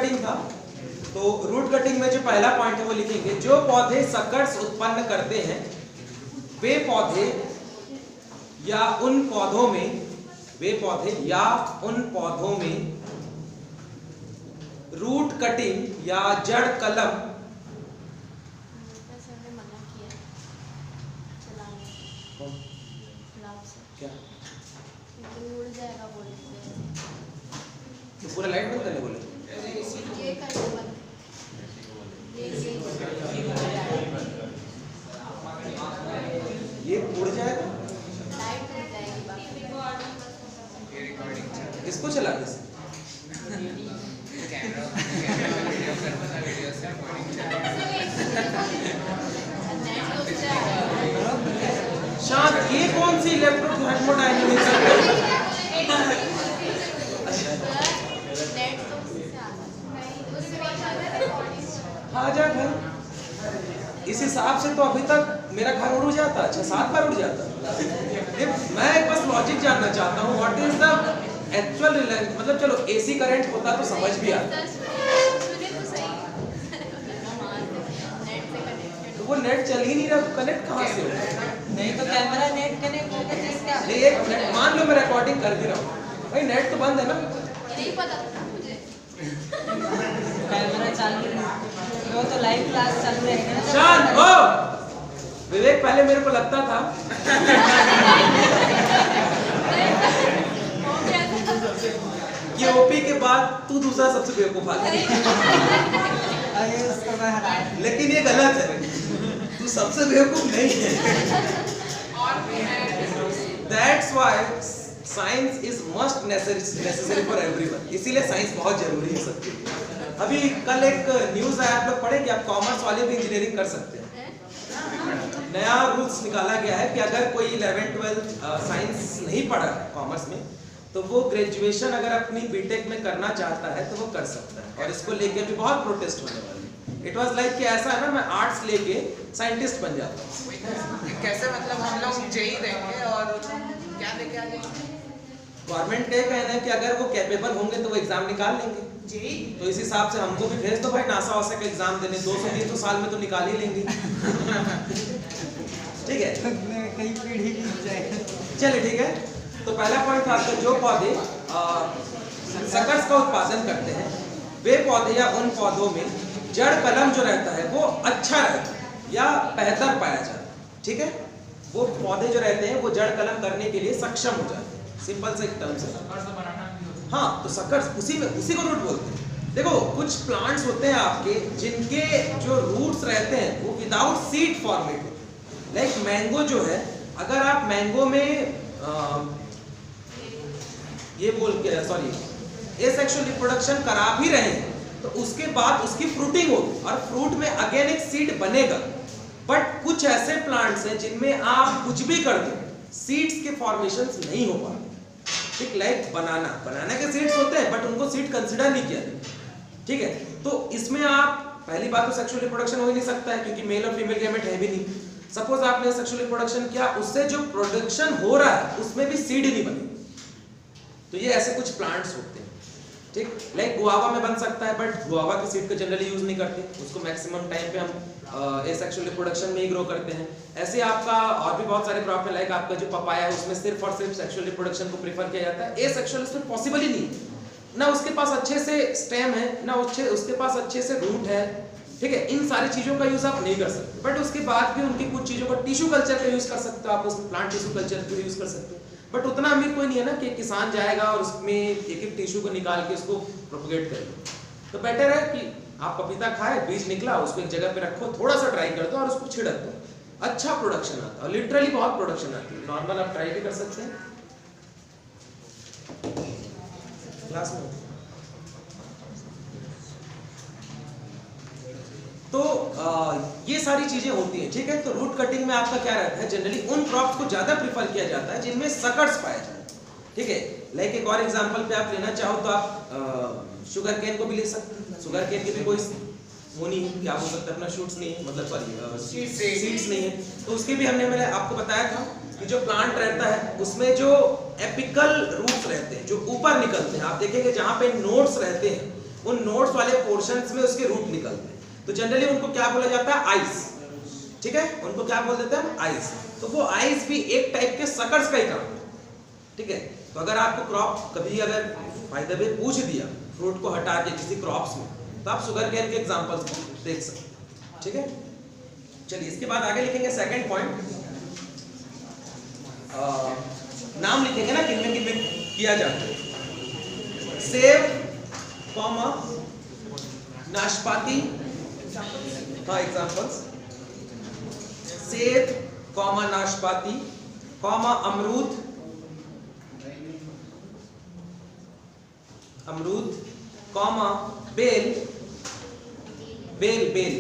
Cutting था, तो root cutting में जो पहला पॉइंट है वो लिखेंगे, जो पौधे सकर्स उत्पन्न करते हैं वे पौधे या उन पौधों में रूट कटिंग या जड़ कलम क्या तो पूरा लाइट बंद करने बोले, ये उड़ जाएगा, इसको चलाने से शांत, ये कौन सी इलेक्ट्रोथर्मोडायनेमिक्स है? हाँ जा भाई, इस हिसाब से तो अभी तक मेरा घर उड़ जाता, 6-7 बार उड़ जाता। मैं बस लॉजिक जानना चाहता हूँ, what is the actual relation, मतलब चलो एसी करंट होता तो समझ भी आता, तो वो नेट चल ही नहीं रहा, कनेक्ट कहाँ से होगा? नहीं तो कैमरा नेट कनेक्ट होगा जिसका, नहीं एक मिनट मान लो मैं रिकॉर्डिंग कर भी रहा हूँ भाई, नेट तो बंद है ना, नहीं पता था मुझे। कैमरा चालू है, वो तो लाइव क्लास चल रही है ना। शांत हो विवेक, पहले मेरे को लगता था कि ओपी के बाद तू दूसरा सबसे बेवकूफ आदमी, लेकिन ये गलत है, तू सबसे बेवकूफ नहीं है। That's why science is must necessary for everyone, इसीलिए साइंस बहुत जरूरी है सबके लिए। अभी कल एक न्यूज आया, आप लोग पढ़े कि आप कॉमर्स वाले भी इंजीनियरिंग कर सकते हैं। नया रूल्स निकाला गया है कि अगर कोई 11th-12th साइंस नहीं पढ़ा है कॉमर्स में, तो वो ग्रेजुएशन अगर अपनी बीटेक में करना चाहता है तो वो कर सकता है, और इसको लेके भी बहुत प्रोटेस्ट होने वाले हैं। इट वाज लाइक कि ऐसा है ना, मैं आर्ट्स लेके साइंटिस्ट बन जाता हूँ। कैसे, मतलब हम लोग जेई देंगे और क्या देंगे आगे? गवर्नमेंट का कहना है कि अगर वो कैपेबल होंगे तो वो एग्जाम निकाल लेंगे जेई, तो इस हिसाब से हमको भी भेज दो भाई नासा वासा का एग्जाम देने, 200-300 साल में तो निकाल ही लेंगे। ठीक है, कई पीढ़ी बीत जाएगी। चलिए ठीक है, तो पहला पॉइंट था आपका, जो पौधे सकर्स का उत्पादन करते हैं वे पौधे या उन पौधों में जड़ कलम जो रहता है वो अच्छा रहता है या बेहतर पाया जाता है। ठीक है, वो पौधे जो रहते हैं वो जड़ कलम करने के लिए सक्षम हो जाते हैं, सिंपल से एक टर्म से। हाँ, तो सकर्स उसी को रूट बोलते हैं। देखो कुछ प्लांट्स होते हैं आपके जिनके जो रूट्स रहते हैं वो विदाउट सीड फॉर्मेट होते हैं, लाइक मैंगो जो है, अगर आप मैंगो में एसेक्सुअल रिप्रोडक्शन करा भी रहे हैं तो उसके बाद उसकी फ्रूटिंग होगी और फ्रूट में अगेन एक सीड बनेगा। बट कुछ ऐसे प्लांट्स हैं जिनमें आप कुछ भी कर दो सीड्स के फॉर्मेशंस नहीं हो पाते। ठीक, लाइक बनाना के सीड्स होते हैं बट उनको सीड कंसीडर नहीं किया जाता। ठीक है, तो इसमें आप पहली बात तो सेक्सुअल रिप्रोडक्शन हो ही नहीं सकता है क्योंकि मेल और फीमेल गैमेट है भी नहीं। सपोज आपने सेक्सुअल रिप्रोडक्शन किया, उससे जो प्रोडक्शन हो रहा है उसमें भी सीड ही नहीं बनी, तो ये ऐसे कुछ प्लांट्स होते हैं। ठीक, लाइक गुआवा में बन सकता है बट गुआवा की सीड को जनरली यूज नहीं करते, उसको मैक्सिमम टाइम पे हम एसेक्सुअल रिप्रोडक्शन में ही ग्रो करते हैं। ऐसे आपका और भी बहुत सारे क्रॉप है, लाइक आपका जो पपाया है उसमें सिर्फ और सिर्फ सेक्सुअल रिप्रोडक्शन को प्रेफर किया जाता है, एसेक्सुअल इसमें पॉसिबल ही नहीं, ना उसके पास अच्छे से स्टेम है ना उसके पास अच्छे से रूट है। ठीक है, इन सारी चीजों का यूज आप नहीं कर सकते, बट उसके बाद भी उनकी कुछ चीजों का टिश्यू कल्चर का यूज कर सकते हो, आप उसमें प्लांट टिश्यू कल्चर का यूज कर सकते हो। बट उतना अमीर कोई नहीं है ना कि किसान जाएगा और उसमें एक टिश्यू को निकाल के उसको प्रोपगेट करेगा। तो बेटर है कि आप पपीता खाए, बीज निकला, उसको एक जगह पे रखो, थोड़ा सा ट्राई कर दो और उसको छिड़क दो, अच्छा प्रोडक्शन आता है, लिटरली बहुत प्रोडक्शन आती है। नॉर्मल आप ट्राई भी कर सकते हैं क्लास में। तो ये सारी चीजें होती हैं। ठीक है, तो रूट कटिंग में आपका क्या रहता है, जनरली उन क्रॉप्स को ज्यादा प्रेफर किया जाता है जिनमें सकर्स पाए जाते हैं। ठीक है, लाइक एक और एग्जांपल पे आप लेना चाहो तो आप शुगर केन को भी ले सकते हैं। शुगर केन के भी कोई वो नहीं है, क्या बोल सकते हैं, अपना शूट्स नहीं है, मतलब सॉरी सीड्स नहीं है, तो उसके भी मैंने आपको बताया था कि जो प्लांट रहता है उसमें जो एपिकल रूट्स रहते हैं जो ऊपर निकलते हैं, आप देखेंगे जहाँ पे नोड्स रहते हैं उन नोड्स वाले पोर्शंस में उसके रूट निकलते हैं, तो जनरली उनको क्या बोला जाता है, आइस। ठीक है, उनको क्या बोल देते हैं, आइस। तो वो आइस भी एक टाइप के सकर्स का ही काम है। ठीक है, तो अगर आपको क्रॉप कभी अगर फायदे में पूछ दिया फ्रूट को हटा के किसी क्रॉप्स में, तो आप शुगर केन के एग्जांपल्स को देख सकते हैं। ठीक है, चलिए इसके बाद आगे लिखेंगे सेकंड पॉइंट, नाम लिखेंगे ना किनमें किनमें किया जाता है। सेब कॉमा नाशपाती, हाँ एग्जांपल्स, सेब कॉमा नाशपाती कॉमा अमरूद, अमरूद कॉमा बेल, बेल बेल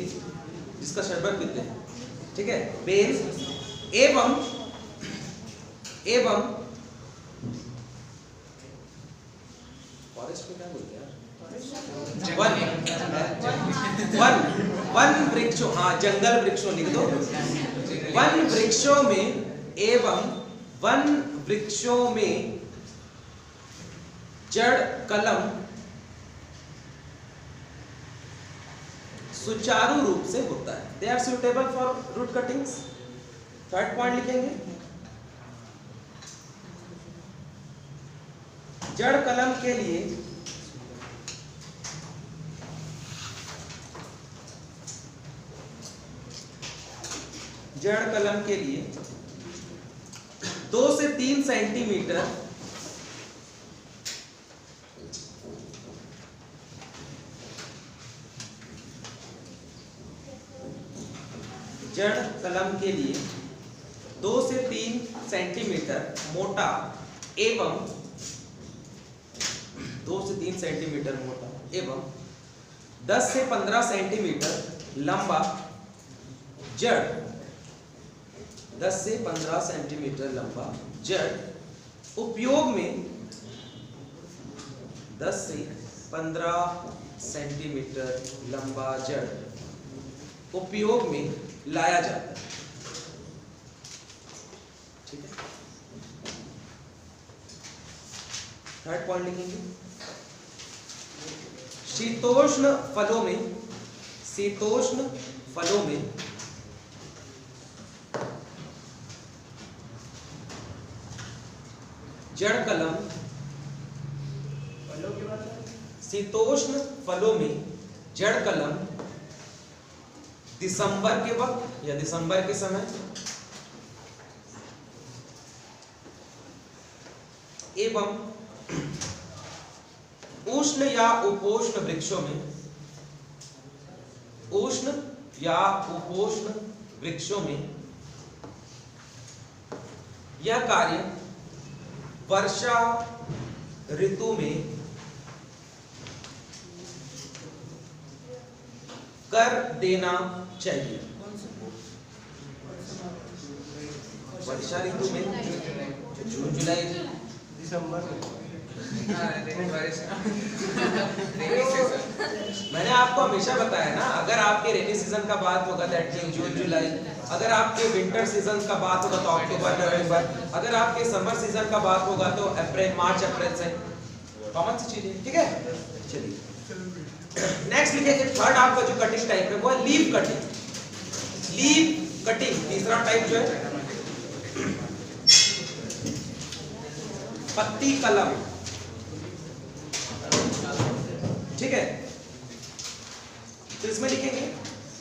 जिसका शरबत पीते हैं। ठीक है, बेल एवं एवं फॉरेस्ट को क्या बोलते हैं यार, वन वृक्षों, हाँ जंगल वृक्षों लिख दो, वन वृक्षों में एवं वन वृक्षों में जड़ कलम सुचारू रूप से होता है। They are suitable for root cuttings. Third point लिखेंगे, जड़ कलम के लिए जड़ कलम के लिए 2 से 3 सेंटीमीटर जड़ कलम के लिए 2 से 3 सेंटीमीटर मोटा एवं 2 से 3 सेंटीमीटर मोटा एवं 10 से 15 सेंटीमीटर लंबा जड़, 10 से 15 सेंटीमीटर लंबा जड़ उपयोग में 10 से 15 सेंटीमीटर लंबा जड़ उपयोग में लाया जाता है। ठीक है, थर्ड पॉइंट लिखेंगे, शीतोष्ण फलों में, शीतोष्ण फलों में जड़ कलम, शीतोष्ण फलों में जड़ कलम दिसंबर के वक्त या दिसंबर के समय एवं उष्ण या उपोष्ण वृक्षों में, उष्ण या उपोष्ण वृक्षों में यह कार्य वर्षा ऋतु में कर देना चाहिए। वर्षा ऋतु में जून जुलाई दिसंबर मैंने आपको हमेशा बताया ना, अगर आपके रेनी सीजन का बात होगा दैट मीन जून जुलाई, अगर आपके विंटर सीजन का बात होगा तो अक्टूबर नवंबर, अगर आपके समर सीजन का बात होगा तो अप्रैल मार्च अप्रैल से, कॉमन सी चीज है। ठीक है, चलिए नेक्स्ट लिखेंगे, थर्ड आपका जो कटिंग टाइप है वो है लीफ कटिंग। लीफ कटिंग तीसरा टाइप जो है पत्ती कलम। ठीक है, तो इसमें लिखेंगे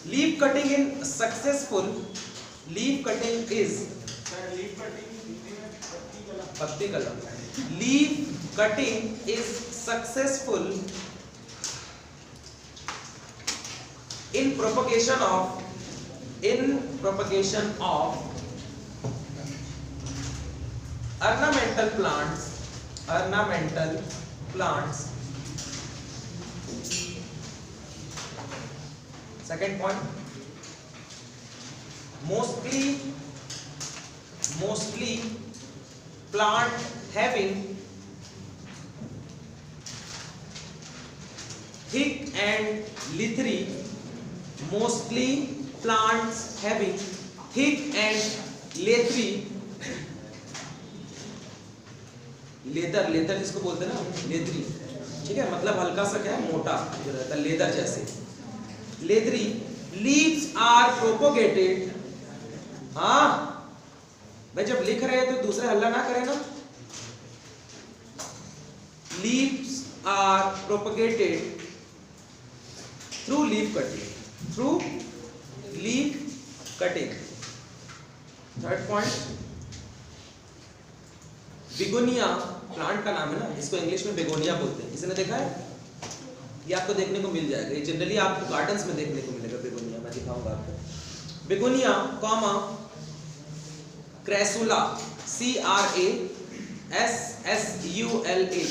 leaf cutting in successful, leaf cutting is पत्ती कलम, leaf cutting is successful in propagation of ornamental plants. Second point, mostly plant having thick and leathery, mostly plants having thick and leathery, leather जिसको बोलते हैं ना, leathery, ठीक है, मतलब हल्का सा क्या है, मोटा जो रहता है, लेदर जैसे, लेदरी। लीव्स आर प्रोपोगेटेड, हाँ भाई जब लिख रहे हैं तो दूसरे हल्ला ना करें ना। Leaves are propagated through leaf cutting, through leaf cutting. Third point, begonia plant का नाम है ना, इसको इंग्लिश में बेगोनिया बोलते हैं। किसी ने देखा है? ये आपको देखने को मिल जाएगा, ये जनरली आपको गार्डन्स में देखने को मिलेगा बेगोनिया, मैं दिखाऊंगा आपको। Begonia comma crassula, CRASSULA,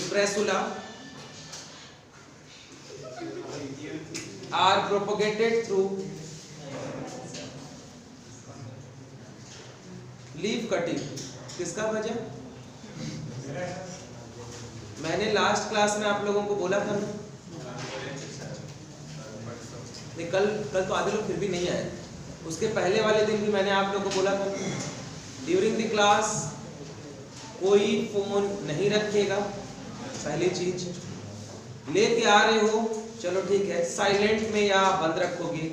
crassula are propagated through leaf cutting. किसका वजह? मैंने लास्ट क्लास में आप लोगों को बोला था ना, कल तो आधे लोग फिर भी नहीं आए, उसके पहले वाले दिन भी मैंने आप लोगों को बोला था, ड्यूरिंग द क्लास कोई फोन नहीं रखिएगा, पहली चीज। लेके आ रहे हो चलो ठीक है, साइलेंट में या बंद रखोगे,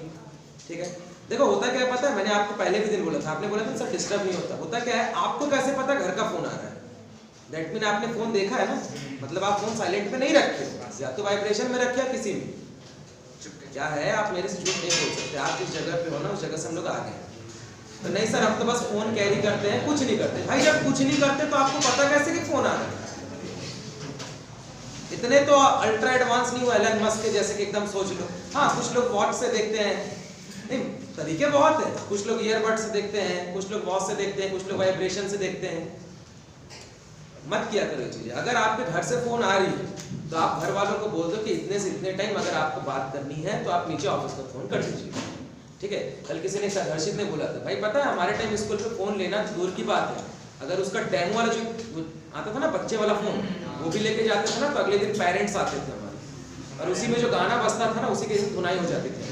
ठीक है। देखो होता क्या है पता है, मैंने आपको पहले भी दिन बोला था, आपने बोला था सर डिस्टर्ब नहीं होता। होता क्या है, आपको कैसे पता घर का फोन आ रहा है? दैट मीन आपने फोन देखा है ना, मतलब आप फोन साइलेंट पे नहीं रखे, या तो वाइब्रेशन में रखे या किसी में। क्या है, आप मेरे से झूठ नहीं बोल सकते, आप जिस जगह पे हो ना उस जगह से हम लोग आ गए। तो नहीं सर हम तो बस फोन कैरी करते हैं, कुछ नहीं करते। भाई जब कुछ नहीं करते तो आपको पता कैसे कि फोन आ रहा है? इतने तो अल्ट्रा एडवांस नहीं हुआ एलन मस्क के जैसे कि एकदम सोच लो। हाँ कुछ लोग वॉच से देखते हैं, नहीं तरीके बहुत है, कुछ लोग ईयरबड से देखते हैं, कुछ लोग वॉच से देखते हैं, कुछ लोग वाइब्रेशन से देखते हैं। मत किया करो चीजें। अगर आपके घर से फोन आ रही है तो आप घर वालों को बोल दो कि इतने से इतने टाइम अगर आपको बात करनी है तो आप नीचे ऑफिस का फोन कर दीजिए, ठीक है। कल किसी ने हर्षित ने बोला था, भाई पता है हमारे टाइम स्कूल पे फोन लेना दूर की बात है, अगर उसका डेमो वाला जो आता था ना बच्चे वाला फोन, वो भी लेके जाते थे ना तो अगले दिन पेरेंट्स आते थे हमारे, और उसी में जो गाना बजता था ना उसी के धुनाई हो जाती थी,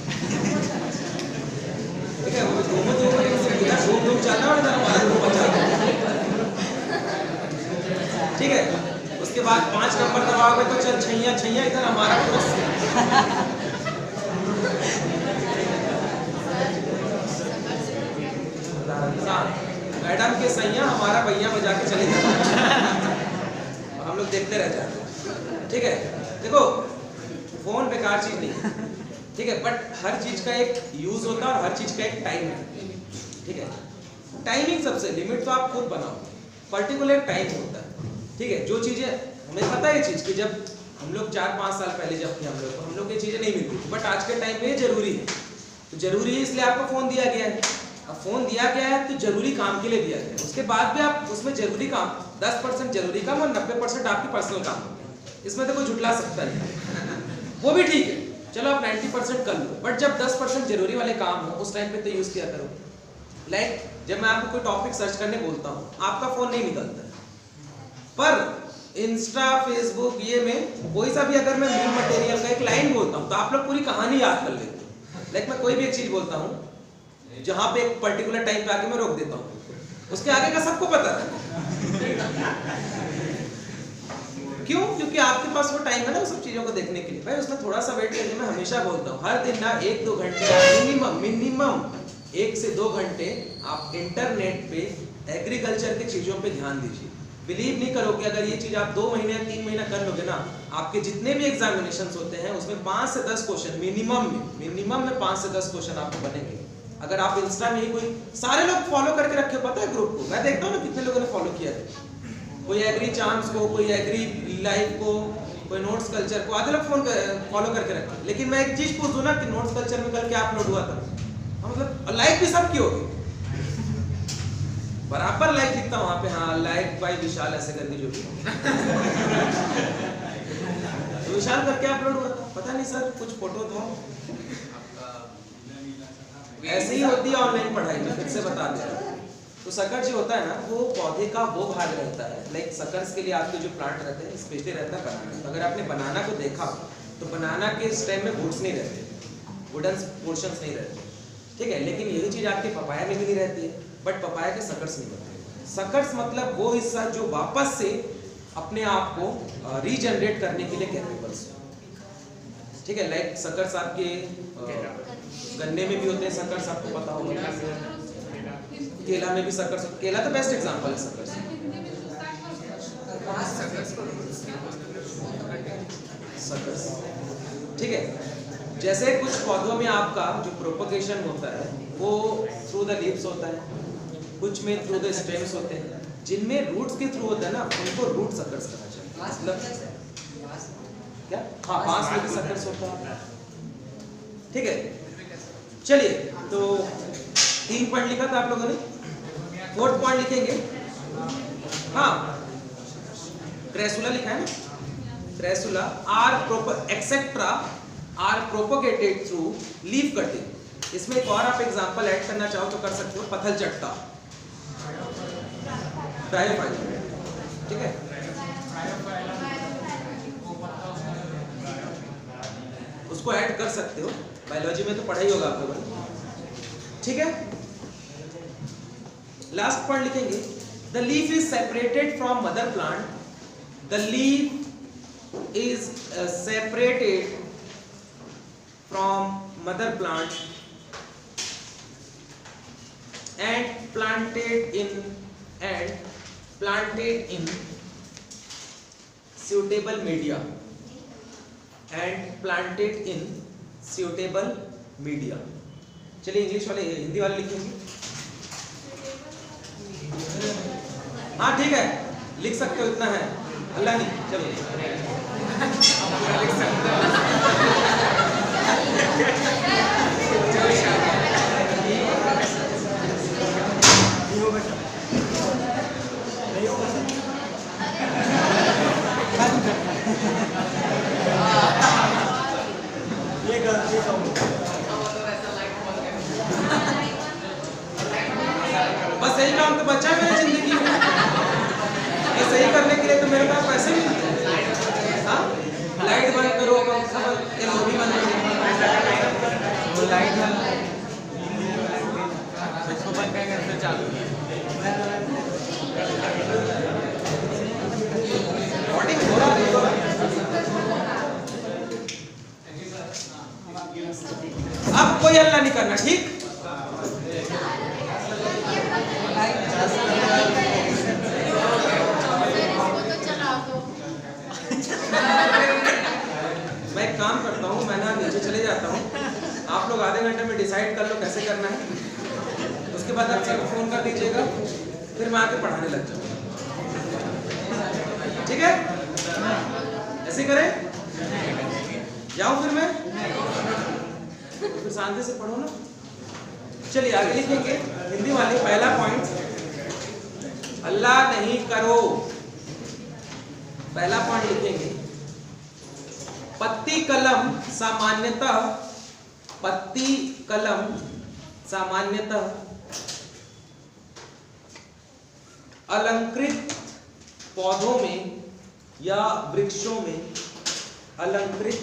ठीक है। वो घूम जाता और इधर हमारा घूम बचा, ठीक है। उसके बाद 5 नंबर दबाओगे तो चल छैया छैया, इधर हमारा मैडम के सैया हमारा भैया बजा के चले जाते हम लोग देखते रह जाते, ठीक है। देखो फोन बेकार चीज नहीं है, ठीक है, बट हर चीज का एक यूज होता है और हर चीज का एक टाइम है, ठीक है। टाइमिंग सबसे, लिमिट तो आप खुद बनाओ, पर्टिकुलर टाइम होता है, ठीक है। जो चीजें हमें पता है चीज कि जब हम लोग 4-5 साल पहले जब थे हम लोग ये चीजें नहीं मिलती थी, बट आज के टाइम में ये जरूरी है। तो जरूरी है इसलिए आपको फोन दिया गया है। अब फोन दिया गया है तो जरूरी काम के लिए दिया गया है, उसके बाद भी आप उसमें जरूरी काम 10% जरूरी काम और 90% आपकी पर्सनल काम होते हैं, इसमें तो कोई झुटला सकता नहीं, वो भी ठीक है, चलो आप 90% कर लो, बट जब 10% जरूरी वाले काम हो उस टाइम पे तो यूज किया करो। लाइक जब मैं आपको कोई टॉपिक सर्च करने बोलता हूँ आपका फोन नहीं निकलता, पर इंस्टा फेसबुक ये में कोई सा भी अगर मैं मीम मटेरियल का एक लाइन बोलता हूँ तो आप लोग पूरी कहानी याद कर लेते हो। लाइक मैं कोई भी एक चीज बोलता हूँ जहां पे एक पर्टिकुलर टाइम पे आके मैं रोक देता हूँ, उसके आगे का सबको पता है। क्यों? क्योंकि आपके पास वो टाइम है ना उस सब चीजों को देखने के लिए। भाई उसमें थोड़ा सा वेट करके, मैं हमेशा बोलता हूँ हर दिन ना 1-2 घंटे मिनिमम 1 से 2 घंटे आप इंटरनेट पे एग्रीकल्चर की चीजों पे ध्यान दीजिए। बिलीव नहीं करोगे, अगर ये चीज आप 2 महीने या 3 महीना कर लोगे ना, आपके जितने भी एग्जामिनेशंस होते हैं उसमें 5 से 10 क्वेश्चन मिनिमम में 5 से 10 क्वेश्चन आपको बनेंगे। अगर आप इंस्टा में ही कोई सारे लोग फॉलो करके रखे, पता है ग्रुप को, मैं देखता हूँ ना कितने लोगों ने फॉलो किया है, कोई एग्री चांस को, कोई एग्री लाइफ को, कोई नोट्स कल्चर को, आधे लोग फॉलो करके रखे। लेकिन मैं एक चीज पूछ दूं ना कि नोट्स कल्चर में कल क्या अपलोड हुआ था, मतलब लाइक भी सब की होगी, बराबर लाइक लिखता हूँ वहां पे, हाँ लाइक बाय विशाल ऐसे करके जो भी तो विशाल का क्या अपलोड हुआ था पता नहीं सर, कुछ फोटो था, ऐसे ही होती है ऑनलाइन पढ़ाई में, फिर से बता दे। तो सकर्स जो होता है ना वो पौधे का वो भाग रहता है, लाइक सकर्स के लिए आपके जो प्लांट रहते हैं स्पेशली रहता है बनाना। तो अगर आपने बनाना को देखा तो बनाना के स्टेम में वुड्स नहीं रहते, वुडन पोर्शंस नहीं रहते, ठीक है। लेकिन यही चीज आपके पपाया में भी नहीं रहती है, बट पपाया के सकर्स नहीं बनते। सकर्स मतलब वो हिस्सा जो वापस से अपने आप को रीजनरेट करने के लिए कैपेबल है। ठीक है, लाइक शक्कर साहब के गन्ने में भी होते हैं शक्कर, सबको पता होगा। केला में भी शक्कर, केला तो बेस्ट एग्जांपल है शक्कर। ठीक है, जैसे कुछ पौधों में आपका जो प्रोपगेशन होता है वो थ्रू द लीव्स होता है, कुछ में थ्रू द स्टेम्स होते हैं, जिनमें रूट्स के थ्रू होता है ना उनको रूट सक्कर्स कहा जाता है। मतलब क्या? हाँ, बांस में भी सक्कर्स होता है। ठीक है, चलिए तो 3 पॉइंट लिखा था आप लोगों ने, 4th पॉइंट लिखेंगे। हाँ, ट्रेसुला लिखा है ना, ट्रेसुला are etcetera are propagated through leaf cutting. इसमें एक और आप एग्जांपल ऐड करना चाहो तो कर सकते हो, पथल चट्टा, ब्रायोफाइटा। ठीक है, उसको ऐड कर सकते हो, बायोलॉजी में तो पढ़ा ही होगा आप लोगों ने। ठीक है, लास्ट पॉइंट लिखेंगे, the leaf is separated from mother plant, the leaf is separated from mother plant and planted in suitable media चलिए इंग्लिश वाले, हिंदी वाले लिखेंगे। हाँ ठीक है, लिख सकते हो, इतना है, अल्लाह नहीं। चलो बस यही काम तो बचा है मेरी जिंदगी में, ये सही करने के लिए तो मेरे पास पैसे मिलते हैं। हाँ, लाइट बंद करो, पंखा बंद, ये मूवी बंद करो, लाइट इसको बंद करके चालू। रिकॉर्डिंग हो रहा है। अब कोई हल्ला नहीं करना, ठीक? मैं एक काम करता हूँ, मैं ना नीचे चले जाता हूँ, आप लोग आधे घंटे में डिसाइड कर लो कैसे करना है, उसके बाद आप सबको फोन कर दीजिएगा, फिर मैं आके पढ़ाने लग जाऊँगा। ठीक है, ऐसे करें? जाऊँ फिर मैं? फिर शांति से पढ़ो ना। चलिए आगे लिखेंगे, हिंदी वाले पहला पॉइंट, अल्लाह नहीं करो। पहला पॉइंट लिखेंगे, पत्ती कलम सामान्यतः अलंकृत पौधों में या वृक्षों में, अलंकृत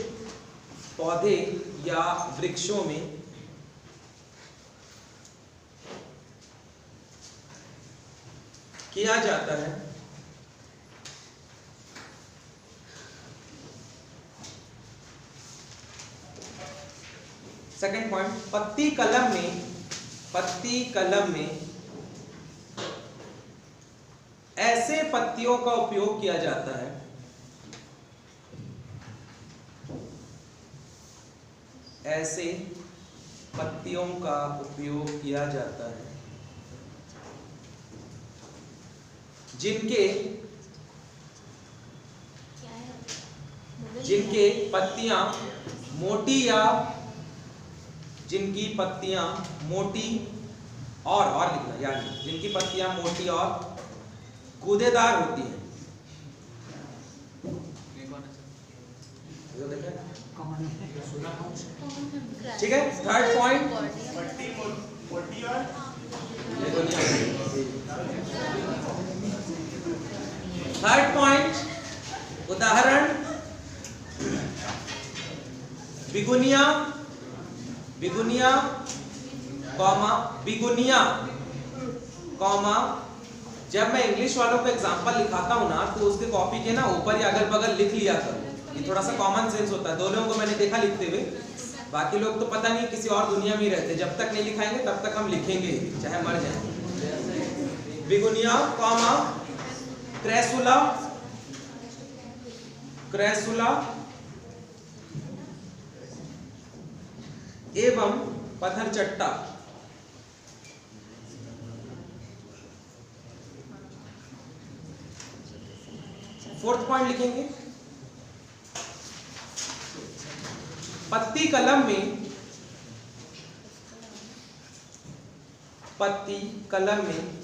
पौधे या वृक्षों में किया जाता है। सेकंड पॉइंट, पत्ती कलम में ऐसे पत्तियों का उपयोग किया जाता है, ऐसे पत्तियों का उपयोग किया जाता है जिनके पत्तियां मोटी या जिनकी पत्तियां मोटी और लिखना, यानी जिनकी पत्तियां मोटी और गूदेदार होती हैं। ठीक है, थर्ड पॉइंट, उदाहरण बिगुनिया, जब मैं इंग्लिश वालों को एग्जांपल लिखाता हूँ ना, तो उसके कॉपी के ना ऊपर या अगल बगल लिख लिया करो। ये थोड़ा सा कॉमन सेंस होता है। दो लोगों को मैंने देखा लिखते हुए, बाकी लोग तो पता नहीं किसी और दुनिया में ही रहते। जब तक नहीं लिखाएंगे तब तक हम लिखेंगे चाहे मर जाए। बिगुनिया कॉमा क्रैसुला, क्रैसुला एवं पत्थरचट्टा। फोर्थ पॉइंट लिखेंगे, पत्ती कलम में, पत्ती कलम में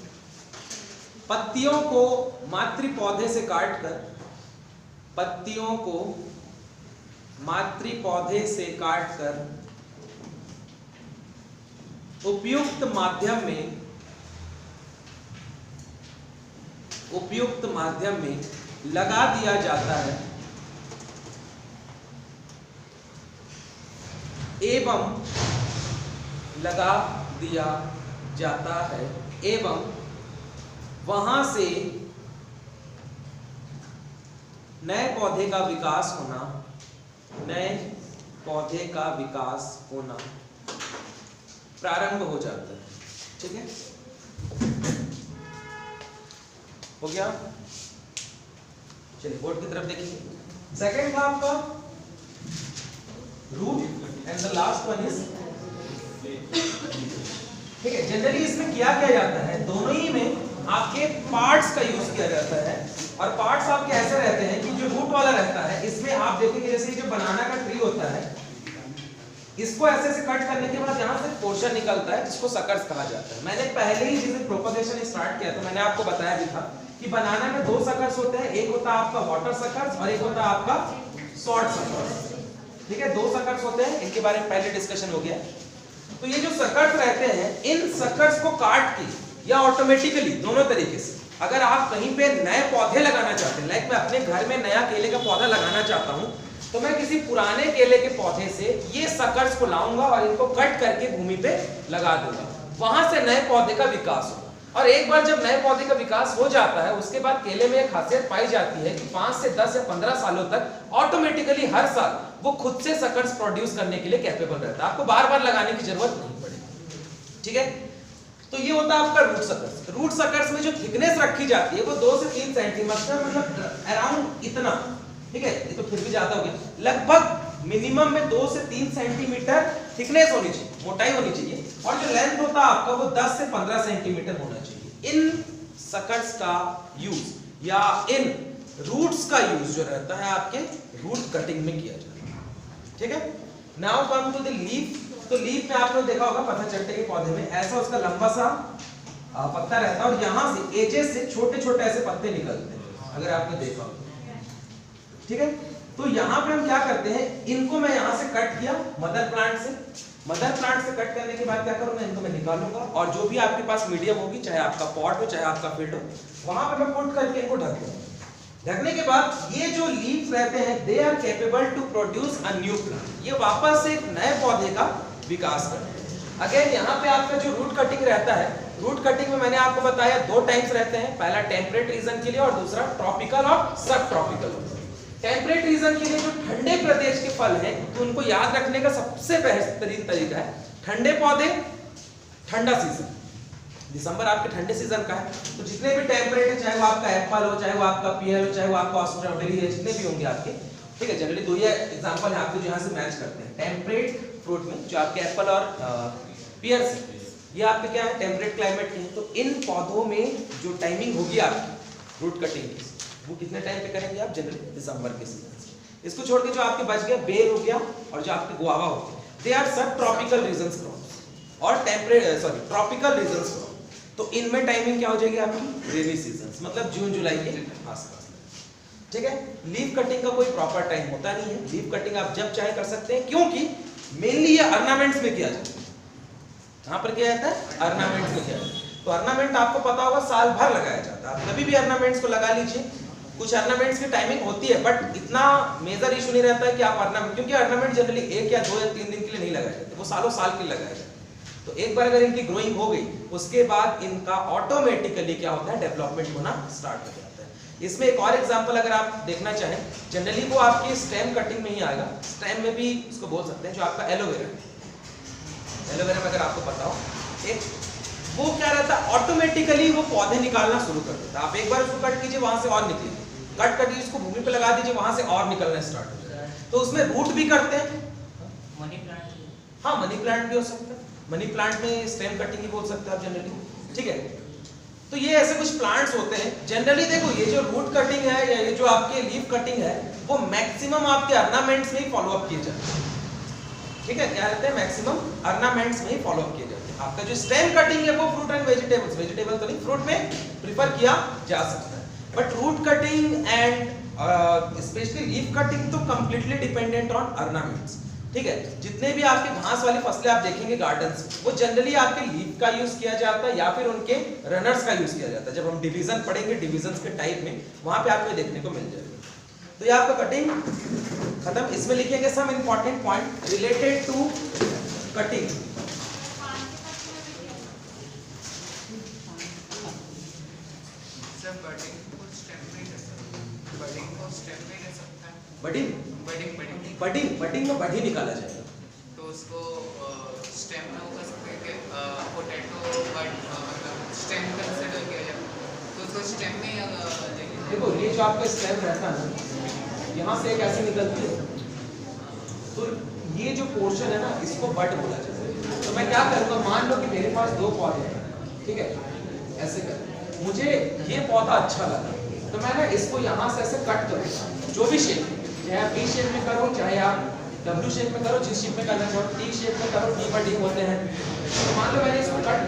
पत्तियों को मातृ पौधे से काटकर, पत्तियों को मातृ पौधे से काटकर उपयुक्त माध्यम में, उपयुक्त माध्यम में लगा दिया जाता है एवं लगा दिया जाता है एवं वहां से नए पौधे का विकास होना, नए पौधे का विकास होना प्रारंभ हो जाता है। ठीक है, हो गया। चलिए बोर्ड की तरफ देखिए। सेकंड था आपका root and the last one is, ठीक है। जनरली इसमें क्या किया जाता है, दोनों ही में आपके पार्ट्स का यूज किया जाता है। और पार्ट्स आपके ऐसे रहते हैं कि जो रूट वाला रहता है, इसमें आप देखेंगे जैसे जो बनाना का ट्री होता है, इसको ऐसे से कट करने के बाद यहाँ से पोर्शन निकलता है जिसको सकर्स कहा जाता है। मैंने पहले ही जिसे प्रोपगेशन स्टार्ट किया तो मैंने आपको बताया भी था कि बनाना में दो सकर्स होते हैं, एक होता है आपका वाटर सकर्स और एक होता है आपका सॉल्ट सकर्स। ठीक है, दो सकर्स होते हैं, इनके बारे में पहले डिस्कशन हो गया। तो ये जो सकर्स रहते हैं, इन सकर्स को काट के या ऑटोमेटिकली, दोनों तरीके से, अगर आप कहीं पे नए पौधे लगाना चाहते हैं, लाइक मैं अपने घर में नया केले का पौधा लगाना चाहता हूं, तो मैं किसी पुराने केले के पौधे से ये सकर्स को लाऊंगा और इनको कट करके भूमि पे लगा दूंगा, वहां से नए पौधे का विकास होगा। और एक बार जब नए पौधे का विकास हो जाता है, उसके बाद केले में एक खासियत पाई जाती है कि 5 से 10 या 15 सालों तक ऑटोमेटिकली हर साल वो खुद से सकर्स प्रोड्यूस करने के लिए कैपेबल रहता है, आपको बार बार लगाने की जरूरत नहीं पड़ेगी। ठीक है, तो ये होता है आपका रूट सकर्स। रूट सकर्स में जो थिकनेस रखी जाती है वो 2 से 3 सेंटीमीटर, मतलब अराउंड इतना। ठीक है, ये तो फिर भी ज्यादा हो गया, लगभग मिनिमम में 2 से 3 सेंटीमीटर थिकनेस होनी चाहिए, मोटाई होनी चाहिए। और जो लेंथ होता है आपका वो 10 से 15 सेंटीमीटर होना चाहिए। इन सकर्स का यूज या इन रूट्स का यूज जो रहता है आपके रूट कटिंग में किया जाता है। ठीक है, now come to the leaf. तो लीफ में आपने देखा होगा पत्थरचट्टे के पौधे में ऐसा उसका लंबा सा पत्ता रहता है और यहाँ से एजेस से छोटे छोटे ऐसे पत्ते निकलते हैं, अगर आपने देखा हो। ठीक है, तो यहाँ पे हम क्या करते हैं, इनको मैं यहाँ से कट किया मदर प्लांट से। मदर प्लांट से कट करने के बाद क्या करूंगा, इनको मैं निकालूंगा और जो भी आपके पास मीडियम होगी, चाहे आपका पॉट हो चाहे आपका फील्ड हो, वहां पे मैं पुट करके इनको ढक दूंगा। ढकने के बाद ये जो लीव्स रहते हैं, they are capable to produce a new plant, ये वापस से एक नए पौधे का विकास करते हैं। अगेन यहाँ पे आपका जो रूट कटिंग रहता है, रूट कटिंग में मैंने आपको बताया 2 टाइप्स रहते हैं, पहला टेम्परेट रीजन के लिए और दूसरा ट्रॉपिकल और सब ट्रॉपिकल। टेम्परेट रीजन के लिए जो ठंडे प्रदेश के फल हैं, तो उनको याद रखने का सबसे बेहतरीन तरीका है ठंडे पौधे, ठंडा सीजन। दिसंबर आपके ठंडे सीजन का है, तो जितने भी टेम्परेट है, चाहे वो आपका एप्पल हो, चाहे वो आपका पियर हो, चाहे वो आपका स्ट्रॉबेरी है, जितने भी होंगे आपके, ठीक है। जनरली 2 ही एग्जांपल है आपके जो यहाँ से मैच करते हैं। टेम्परेट फ्रूट में जो आपके एप्पल और पियर से, ये आपके क्या है, टेम्परेट क्लाइमेट के हैं। तो इन पौधों में जो टाइमिंग होगी आपकी रूट कटिंग की, वो कितने टाइम पे करेंगे आप, जनरली दिसंबर के सीजन से। इसको छोड़ के जो आपके बच गया, बेर हो गया और जो आपके गुआवा हो गया, दे आर सब ट्रॉपिकल रीजन्स क्रॉप्स और ट्रॉपिकल रीजन्स क्रॉप। तो इनमें टाइमिंग क्या हो जाएगी आपकी, रेनी सीजन, मतलब जून जुलाई के आसपास। ठीक है, लीफ कटिंग का कोई प्रॉपर टाइम होता नहीं है। लीफ कटिंग आप जब चाहे कर सकते हैं, क्योंकि मेनली ये ऑर्नामेंट्स में किया जाता है। कहां पर किया जाता है, ऑर्नामेंट्स में किया जाता है। तो ऑर्नामेंट आपको पता होगा साल भर लगाया जाता है, आप कभी भी ऑर्नामेंट्स को लगा लीजिए। कुछ ऑर्नामेंट्स की टाइमिंग होती है, बट इतना मेजर इशू नहीं रहता है कि आप ऑर्नामेंट, क्योंकि ऑर्नामेंट जनरली 1 या 2 या 3 दिन के लिए नहीं लगाए जाते, वो सालों साल के लिए लगाए जाते हैं। तो एक बार अगर इनकी ग्रोइंग हो गई उसके बाद इनका ऑटोमेटिकली क्या होता है, डेवलपमेंट होना स्टार्ट हो जाता है। इसमें एक और एग्जांपल अगर आप देखना चाहें, जनरली वो आपकी स्टेम कटिंग में ही आएगा, स्टेम में भी इसको बोल सकते हैं, जो आपका एलोवेरा में अगर आपको पता हो, एक वो क्या रहता है, ऑटोमेटिकली वो पौधे निकालना शुरू कर देता है। आप एक बार उसको कट कीजिए, वहां से और निकलेगी, कट करके इसको भूमि पे लगा दीजिए, वहां से और निकलना स्टार्ट हो जाएगा। तो उसमें रूट भी करते हैं, मनी प्लांट, हाँ मनी प्लांट भी हो सकता है, मनी प्लांट में स्टेम कटिंग ही बोल सकते हैं आप जनरली, ठीक है। तो ये ऐसे कुछ प्लांट्स होते हैं जनरली। देखो ये जो रूट कटिंग है या ये जो आपके लीफ कटिंग है वो मैक्सिमम आपके ऑर्नामेंट्स में ही फॉलो अप किए जाते हैं, ठीक है। क्या रहते हैं, मैक्सिमम ऑर्नामेंट्स में ही फॉलो अप किए जाते हैं। आपका जो स्टेम कटिंग है वो फ्रूट एंड वेजिटेबल तो नहीं, फ्रूट में प्रिफर किया जा सकता है, but root cutting and specially leaf cutting तो कंप्लीटली डिपेंडेंट ऑन ऑर्नामेंट्स, ठीक है। जितने भी आपके घास वाली फसलें आप देखेंगे गार्डन्स में, वो जनरली आपके लीफ का यूज किया जाता है या फिर उनके रनर्स का यूज किया जाता है। जब हम डिवीजन पढ़ेंगे, डिवीजन के टाइप में, वहां पे आपको देखने को मिल जाएगा। तो ये आपका कटिंग खत्म। इसमें लिखेंगे some important point related to cutting. Budding में बडी निकाला जाएगा, तो उसको स्टेम में वो कर सकते हैं कि पोटैटो बट मतलब स्टेम कंसीडर किया जाए तो उसको स्टेम में देखो ये जो आपका स्टेम रहता है ना, यहाँ से एक ऐसे निकलती है, तो ये जो पोर्शन है ना इसको बड बोला जाता है। तो मैं क्या करूँगा, मान लो कि मेरे पास 2 पौधे हैं, ठीक है, ऐसे कर, मुझे ये पौधा अच्छा लगा तो मैं ना इसको यहाँ से ऐसे कट करूँगा, जो भी शेप, चाहे आप टी शेप में करो, चाहे आप डब्ल्यू शेप में करो, जिस शेप में करना चाहो, टी शेप में करो, टी बडिंग होते हैं। तो मान लो मैंने इसको कट,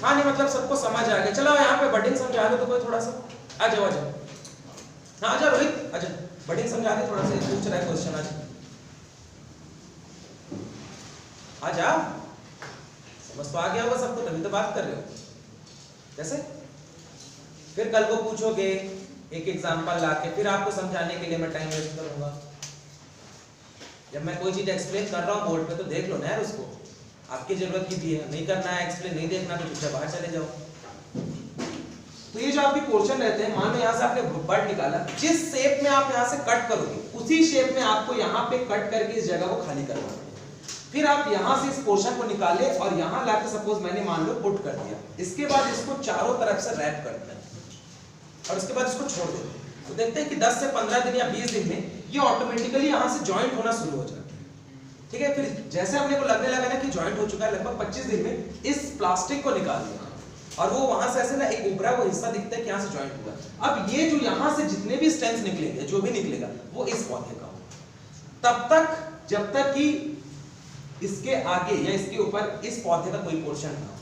हाँ नहीं मतलब सबको समझ आ गया। चलो यहाँ पे बडिंग समझा दो तो कोई थोड़ा सा, आ जाओ हाँ आ जाओ रोहित, अच्छा बडिंग समझा दे थोड़ा सा, पूछ रहा है क्वेश्चन, आ जाओ, समझ तो आ गया होगा सबको, तभी तो बात कर रहे हो। कैसे फिर कल को पूछोगे एक एग्जांपल लाके, फिर आपको समझाने के लिए मैं टाइम वेस्ट करूंगा। जब मैं कोई चीज एक्सप्लेन कर रहा हूँ बोर्ड पे तो देख लो ना यार उसको, आपकी जरूरत की भी है, नहीं करना है एक्सप्लेन, नहीं देखना तो चुपचाप बाहर चले जाओ। तो ये जो आपके पोर्शन रहते हैं, मान लो यहाँ से आपने बड निकाला, जिस शेप में आप यहाँ से कट करोगे उसी शेप में आपको यहाँ पे कट करके इस जगह को खाली करना है। फिर आप यहाँ से इस पोर्शन को निकाले और यहाँ लाके सपोज मैंने मान लो पुट कर दिया, इसके बाद इसको चारों तरफ से रैप करते हैं और उसके बाद इसको छोड़ देते हैं। तो देखते हैं कि 10 से 15 दिन या 20 दिन में ये ऑटोमेटिकली यहाँ से जॉइंट होना शुरू हो जाता है, ठीक है। फिर जैसे हमने को लगने लगा ना कि जॉइंट हो चुका है, लगभग 25 दिन में इस प्लास्टिक को निकाल दिया और वो वहां से ऐसे ना एक उभरा वो हिस्सा दिखता है कि यहाँ से जॉइंट हुआ। अब ये जो यहाँ से जितने भी स्टेम्स निकलेंगे, जो भी निकलेगा वो इस पौधे का होगा, तब तक जब तक कि इसके आगे या इसके ऊपर इस पौधे का कोई पोर्शन ना हो।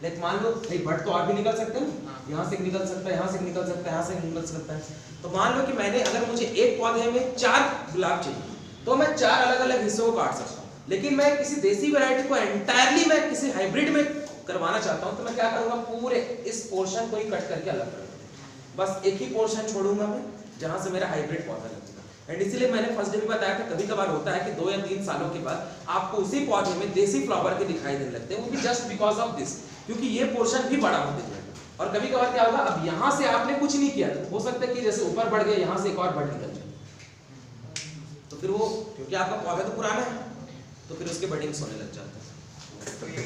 लाइक मान लो एक बड तो और भी निकल सकते हैं, यहाँ से निकल सकता है, यहाँ से निकल सकता है, यहाँ से निकल सकता है। तो मान लो कि मैंने, अगर मुझे एक पौधे में 4 गुलाब चाहिए तो मैं 4 अलग अलग हिस्सों को काट सकता हूँ। लेकिन मैं किसी देसी वैरायटी को एंटायरली मैं किसी हाइब्रिड में करवाना चाहता हूँ तो मैं क्या करूँगा, पूरे इस पोर्शन को ही कट करके अलग कर दूंगा, बस एक ही पोर्शन छोड़ूंगा मैं जहाँ से मेरा हाइब्रिड पौधा लगेगा। एंड इसीलिए मैंने फर्स्ट डे भी बताया था, कभी कभार होता है कि 2 या 3 सालों के बाद आपको उसी पौधे में देसी फ्लावर के दिखाई देने लगते हैं, वो भी जस्ट बिकॉज ऑफ दिस, क्योंकि ये पोर्शन भी बड़ा होते जाएगा। और कभी कभार क्या होगा, अब यहाँ से आपने कुछ नहीं किया, हो सकता है कि जैसे ऊपर बढ़ गया, यहाँ से एक और बड निकल जाए, तो फिर वो क्योंकि आपका पौधा तो पुराना है तो फिर उसके बडिंग्स होने लग जाते हैं। तो ये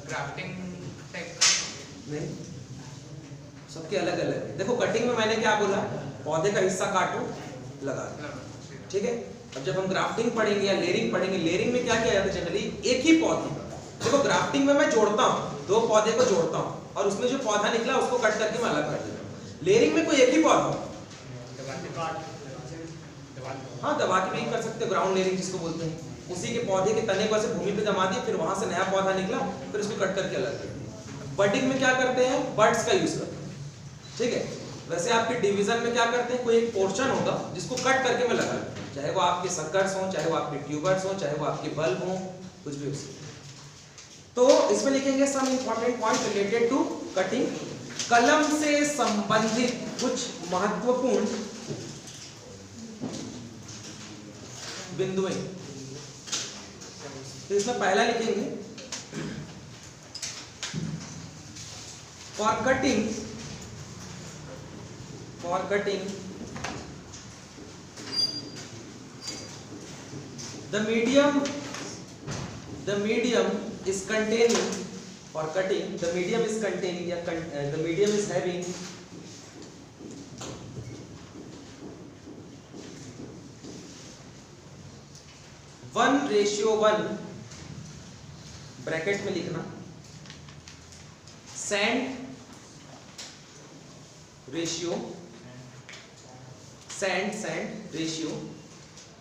ग्राफ्टिंग टाइप नहीं, सबके अलग अलग है। देखो कटिंग में मैंने क्या बोला, पौधे का हिस्सा काटो लगा दो, ठीक है। अब जब हम ग्राफ्टिंग पढ़ेंगे या लेयरिंग पढ़ेंगे, लेयरिंग में क्या किया जाता है जनरली, एक ही पौधे, देखो ग्राफ्टिंग में मैं जोड़ता हूँ, 2 पौधे को जोड़ता हूँ और उसमें जो पौधा निकला उसको कट करके मैं अलग कर देता हूँ। लेयरिंग में कोई एक ही पौधा, हाँ दबा के भी कर सकते हो, ग्राउंड लेयरिंग जिसको बोलते हैं, उसी के पौधे के तने को ऐसे भूमि पे जमा दिया, फिर वहां से नया पौधा निकला, फिर उसको कट करके अलग कर दिया। बडिंग में क्या करते हैं, बड्स का यूज करते हैं, ठीक है। वैसे आपके डिवीजन में क्या करते हैं, कोई एक पोर्शन होगा जिसको कट करके मैं लगा, चाहे वो आपके सक्कर्स हो, चाहे वो आपके ट्यूबर्स हो, चाहे वो आपके बल्ब हो, कुछ भी हो। तो इसमें लिखेंगे some important point related to cutting. कलम से संबंधित कुछ महत्वपूर्ण बिंदुएं। तो इसमें पहला लिखेंगे for cutting the medium is containing, for cutting the medium is containing the medium is having one ratio one, bracket में लिखना, सैंड रेशियो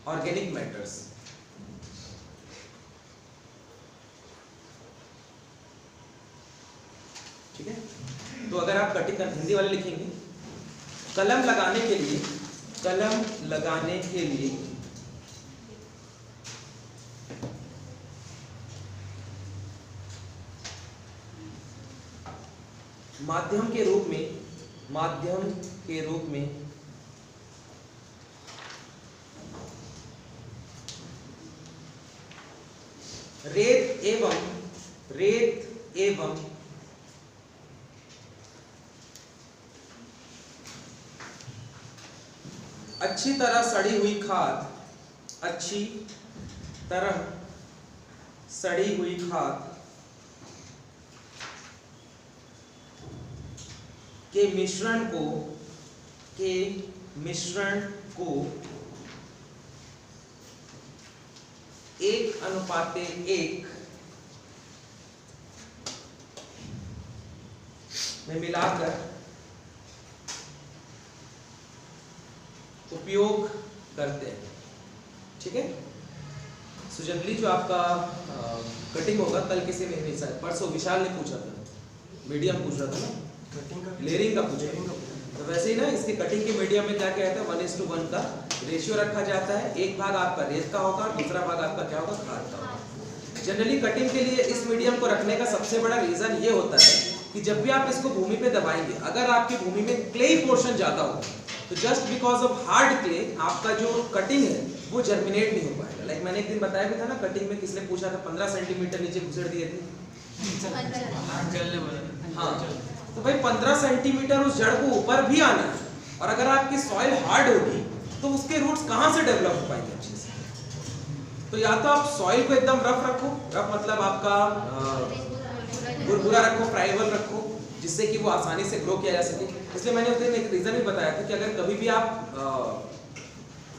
ऑर्गेनिक मैटर्स। ठीक है, तो अगर आप कटिंग हिंदी वाले लिखेंगे, कलम लगाने के लिए माध्यम के रूप में रेत एवं अच्छी तरह सड़ी हुई खाद के मिश्रण को 1:1 में मिलाकर उपयोग करते हैं। ठीक है, सो जनरली जो आपका कटिंग होगा, कल किसी ने नहीं, शायद परसों विशाल ने पूछा था, मीडियम पूछ रहा था ना, लेयरिंग का पूछा। तो वैसे ही ना इसके कटिंग के मीडियम में क्या कहता है, 1:1 का रेशियो रखा जाता है। एक भाग आपका रेत का होगा, दूसरा भाग आपका क्या होगा, खाद का होगा। जनरली कटिंग के लिए इस मीडियम को रखने का सबसे बड़ा रीजन ये होता है कि जब भी आप इसको भूमि पे दबाएंगे, अगर आपकी भूमि में क्ले पोर्शन ज्यादा हो तो just because of hard clay आपका जो कटिंग है वो जर्मिनेट नहीं हो पाएगा। लाइक मैंने एक दिन बताया भी था ना, कटिंग में किसने पूछा था 15 सेंटीमीटर नीचे घुसेड़ दिए थे। हाँ, तो भाई 15 सेंटीमीटर उस जड़ को ऊपर भी आना है, और अगर आपकी सॉइल हार्ड होगी तो उसके रूट्स कहाँ से डेवलप हो पाएंगे अच्छे से। तो या तो आप सॉइल को एकदम रफ रखो, रफ मतलब आपका भुरभुरा रखो, फ्राइबल रखो, जिससे कि वो आसानी से ग्रो किया जा सके। इसलिए मैंने उस दिन एक रीजन भी बताया था कि अगर कभी भी आप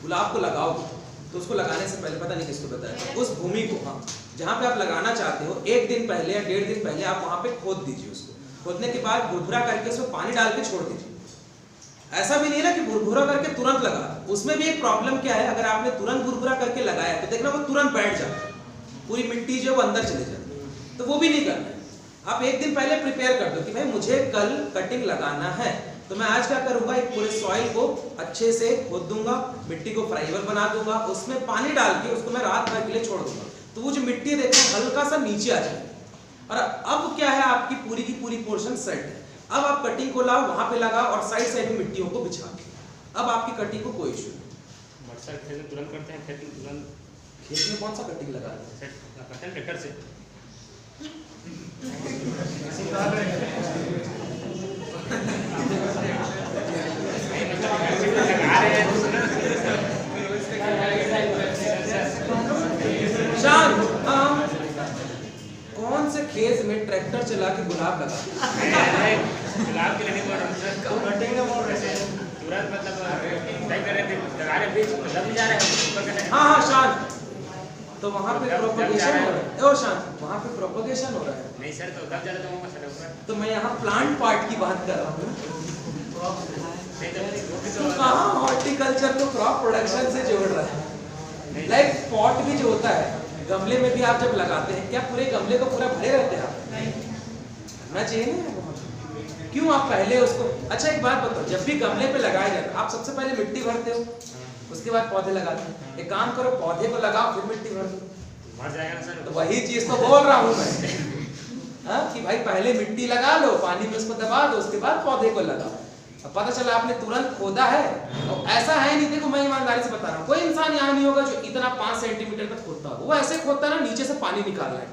गुलाब को लगाओगे तो उसको लगाने से पहले, पता नहीं किसको बताया था, उस भूमि को, हाँ, जहाँ पे आप लगाना चाहते हो 1 दिन पहले या 1.5 दिन पहले आप वहाँ पे खोद दीजिए। उसको खोदने के बाद भुरभुरा करके उसमें पानी डाल के छोड़ दीजिए। ऐसा भी नहीं ना कि भुरभुरा करके तुरंत लगा, उसमें भी एक प्रॉब्लम क्या है, अगर आपने तुरंत भुरभुरा करके लगाया तो देखना वो तुरंत बैठ जाता है, पूरी मिट्टी जो वो अंदर चले जाती है। तो वो भी नहीं करना है। आप 1 दिन पहले प्रिपेयर कर दो कि भाई मुझे कल कटिंग लगाना है, तो मैं आज क्या करूंगा, एक पूरे सॉइल को अच्छे से खोद दूंगा, मिट्टी को फ्राइबल बना दूंगा, उसमें पानी डाल के उसको मैं रात भर के लिए छोड़ दूंगा। तो वो जो मिट्टी देखो हल्का सा नीचे आ जाएगी, और अब क्या है, आपकी पूरी की पूरी पोर्शन सेट है। अब आप कटिंग को लाओ, वहां पे लगाओ और साइड साइड में मिट्टियों को बिछा दो। अब आपकी कटिंग को कोई इशू नहीं। खेत में तुरंत करते हैं, खेत में कौन सा कटिंग लगाते हैं, ट्रैक्टर से। शान, कौन से खेत में ट्रैक्टर चला के गुलाब लगा? गुलाब के लिए तुरंत मतलब तय कर रहे थे, लगा रहे बीज लग जा रहे हैं। हाँ शान, तो वहाँ पे प्रोपगेशन हो रहा है। ओ शान, वहाँ पे प्रोपगेशन हो रहा है। नहीं सर, तो दब जाता तो वो मसला होगा। तो मैं यहाँ प्लांट पार्ट की बात कर रहा हूँ। तो कहाँ हॉर्टिकल्चर को क्रॉप प्रोडक्शन से जोड़ रहा है। लाइक पॉट भी जो होता है, गमले में भी आप जब लगाते हैं, क्या पूरे गमले को पूरा भरे रहते हैं आप? ना चाहिए ना, क्यों आप पहले उसको, अच्छा एक बात बताओ, जब भी गमले पे लगाया जाता है आप सबसे पहले मिट्टी भरते हो, उसके बाद पौधे लगाते हैं। एक काम करो, पौधे को लगाओ फिर मिट्टी भर दो, मर जाएगा ना सर। तो वही चीज तो बोल रहा हूँ मैं, हाँ, कि भाई पहले मिट्टी लगा लो, पानी में उसको दबा दो, उसके बाद पौधे को लगाओ। अब पता चला आपने तुरंत खोदा है, और ऐसा है नहीं, देखो मैं ईमानदारी से बता रहा हूँ, कोई इंसान यहाँ नहीं होगा जो इतना 5 सेंटीमीटर तक खोदता होगा। वो ऐसे खोदता ना, नीचे से पानी निकाल रहा है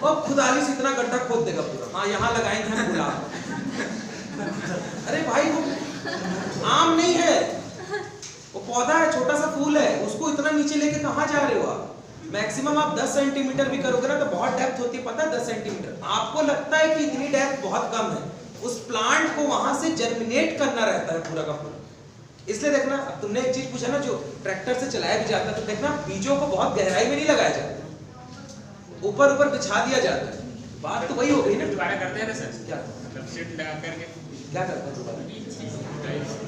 और खुदाली से इतना गड्ढा खोद देगा पूरा। हाँ यहाँ लगाएंगे हम गुलाब। अरे भाई वो आम नहीं है, वो पौधा है, छोटा सा फूल है, उसको इतना नीचे लेके कहाँ जा रहे हो आप? मैक्सिमम आप 10 सेंटीमीटर भी करोगे ना तो बहुत डेप्थ होती है, पता है 10 सेंटीमीटर। आपको लगता है कि इतनी डेप्थ बहुत कम है, उस प्लांट को वहां से जर्मिनेट करना रहता है पूरा का पूरा। इसलिए देखना, अब तुमने एक चीज पूछा ना, जो ट्रैक्टर से चलाया भी जाता है, तो देखना बीजों को बहुत गहराई में नहीं लगाया जाता, ऊपर ऊपर बिछा दिया जाता है। बात तो वही हो गई ना। दोबारा करते हैं ना सर, क्या सीट लगा करके क्या करते हैं दोबारा?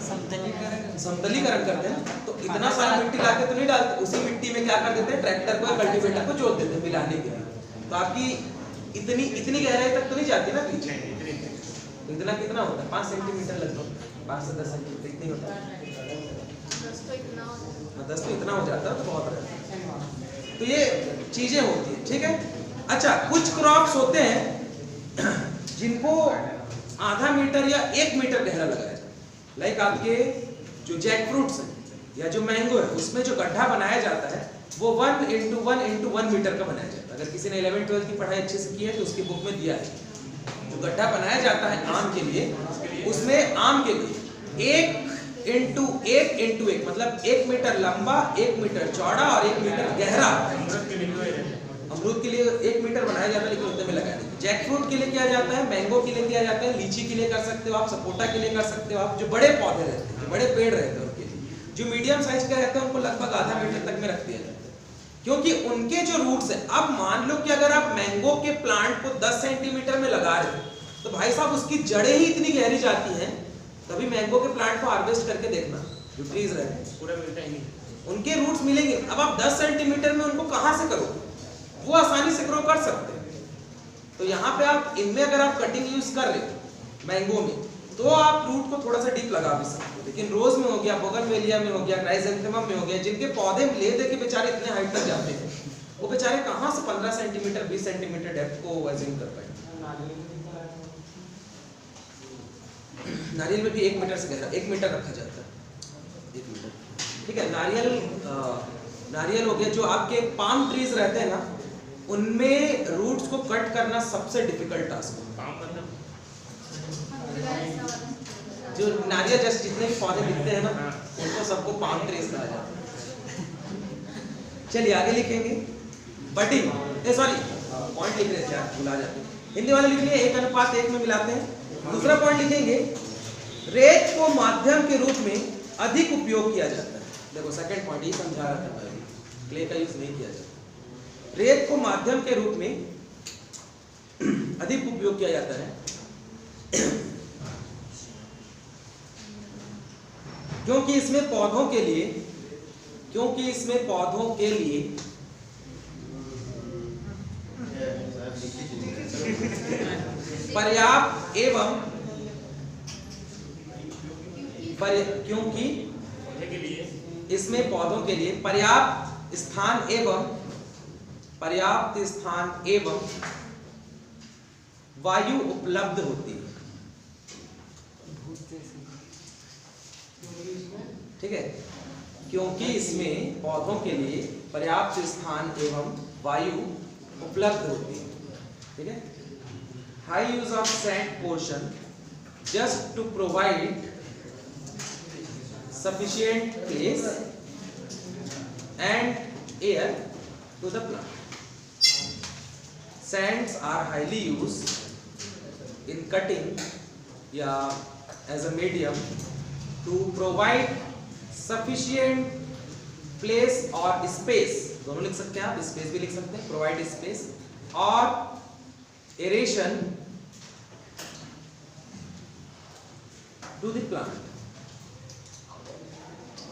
समतलीकरण समतलीकरण करते हैं ना, तो इतना सारा मिट्टी लाके तो नहीं डालते, उसी मिट्टी में क्या कर देते हैं, ट्रैक्टर को कल्टीवेटर को जोत देते हैं मिलाने के लिए। तो आपकी इतनी गहराई तक तो नहीं जाती ना बीज। तो इतना कितना होता है? 5 सेंटीमीटर लगभग, 5 से 10 सेंटीमीटर इतनी होता है। 10 तो इतना हो जाता है, तो बहुत रहता है। तो ये चीजें होती है, ठीक है। अच्छा, कुछ क्रॉप्स होते हैं जिनको आधा मीटर या 1 मीटर गहरा लगाया जाता है। लाइक आपके जो जैक फ्रूट्स हैं या जो मैंगो है, उसमें जो गड्ढा बनाया जाता है वो 1 × 1 × 1 मीटर का बनाया जाता है। अगर किसी ने 11-12 की पढ़ाई अच्छे से की है तो उसकी बुक में दिया है। जो गड्ढा बनाया जाता है आम के लिए, उसमें आम के लिए 1 × 1 × 1 मतलब 1 मीटर लंबा, 1 मीटर चौड़ा और 1 मीटर गहरा। अमरूद के लिए 1 मीटर बनाया जाता है, लेकिन उतने में लगाया नहीं। जैक फ्रूट के लिए किया जाता है, मैंगो के लिए किया जाता है, लीची के लिए कर सकते हो आप, सपोटा के लिए कर सकते हो आप। जो बड़े पौधे रहते हैं, बड़े पेड़ रहते हैं उनके लिए, जो मीडियम साइज के रहते हैं उनको लगभग आधा मीटर तक में रख दिया जाता है, क्योंकि उनके जो रूट्स है। अब मान लो कि अगर आप मैंगो के प्लांट को 10 सेंटीमीटर में लगा रहे हो, तो भाई साहब उसकी जड़ें ही इतनी गहरी जाती हैं। तभी मैंगो के प्लांट को हार्वेस्ट करके देखना, जो ट्रीज रहते हैं पूरा मिलता ही नहीं, उनके रूट्स मिलेंगे। अब आप 10 सेंटीमीटर में उनको कहां से करोगे? वो आसानी से ग्रो कर सकते हैं। तो यहाँ पे आप इनमें अगर आप कटिंग यूज कर रहे हो मैंगो में, तो आप रूट को थोड़ा सा डीप लगा भी सकते हो। लेकिन रोज में हो गया, बोगनवेलिया में हो गया, क्राइसेंथेमम में हो गया, जिनके पौधे ले दे के बेचारे इतने हाइट तक जाते हैं, वो बेचारे कहाँ से 15 सेंटीमीटर 20 सेंटीमीटर डेप्थ को अज्यूम कर पाए। नारियल में भी 1 मीटर से गहरा 1 मीटर रखा जाता है, 1 मीटर, ठीक है। नारियल हो गया। जो आपके पाम ट्रीज रहते हैं ना, उनमें रूट्स को कट करना सबसे डिफिकल्ट टास्क है। काम मतलब जो नारियल जैसे जितने भी पौधे दिखते हैं ना, उनको सबको पाम ट्रीज कहा जाता है। चलिए आगे लिखेंगे बडिंग, सॉरी पॉइंट लिख रहे थे आप, भुला जाते हैं। हिंदी वाले लिख लिए 1:1 में मिलाते हैं। दूसरा पॉइंट लिखेंगे, रेत को माध्यम के रूप में अधिक उपयोग किया जाता है। देखो सेकंड पॉइंट ये समझा रहा था मैं, क्ले का यूज नहीं किया जाता। रेत को माध्यम के रूप में अधिक उपयोग किया जाता है क्योंकि इसमें पौधों के लिए पर्याप्त एवं क्योंकि इसमें पौधों के लिए पर्याप्त स्थान एवं वायु उपलब्ध होती है, ठीक है। क्योंकि इसमें पौधों के लिए पर्याप्त स्थान एवं वायु उपलब्ध होती है, ठीक है। High use of sand portion just to provide sufficient place and air to the plant. Sands are highly used in cutting as a medium to provide sufficient place or space, दोनों लिख सकते हैं आप, space भी लिख सकते हैं, provide space और aeration to the plant,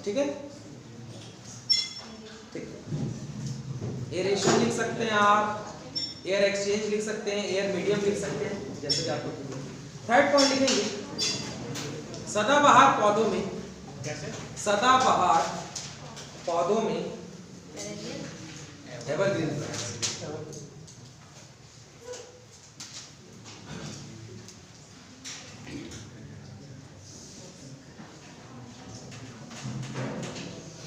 ठीक है। ठीक है, एरेशन लिख सकते हैं आप, एयर एक्सचेंज लिख सकते हैं, एयर मीडियम लिख सकते हैं, जैसे कि आपको। थर्ड पॉइंट लिखेंगे, सदाबहार पौधों में एवरग्रीन प्लांट्स,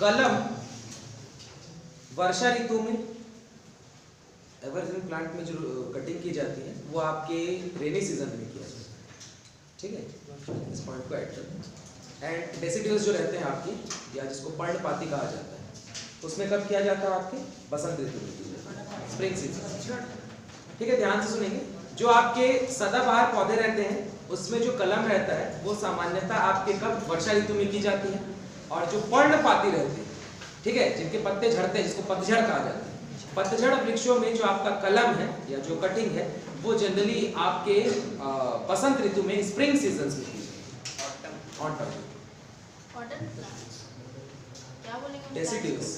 कलम वर्षा ऋतु में एवरग्रीन प्लांट में जो कटिंग की जाती है वो आपके रेनी सीजन में किया जाता है, ठीक है। इस पॉइंट को ऐड कर। एंड डेसिडुअस जो रहते हैं आपकी या जिसको पर्णपाती कहा जाता है उसमें कब किया जाता है? आपके बसंत ऋतु में किया जाता है, स्प्रिंग सीजन, ठीक है। ध्यान से सुनेंगे। जो आपके सदाबहार पौधे रहते हैं उसमें जो कलम रहता है वो सामान्यतः आपके कब? वर्षा ऋतु में की जाती है। और जो पर्णपाती रहते हैं, ठीक है, जिनके पत्ते झड़ते हैं, जिसको पतझड़ कहा जाता है, पतझड़ वृक्षों में जो आपका कलम है या जो कटिंग है वो जनरली आपके बसंत ऋतु में, स्प्रिंग सीजन में की जाती है। ऑटम कॉटन प्लांट्स क्या बोलेंगे? डेसिडुअस।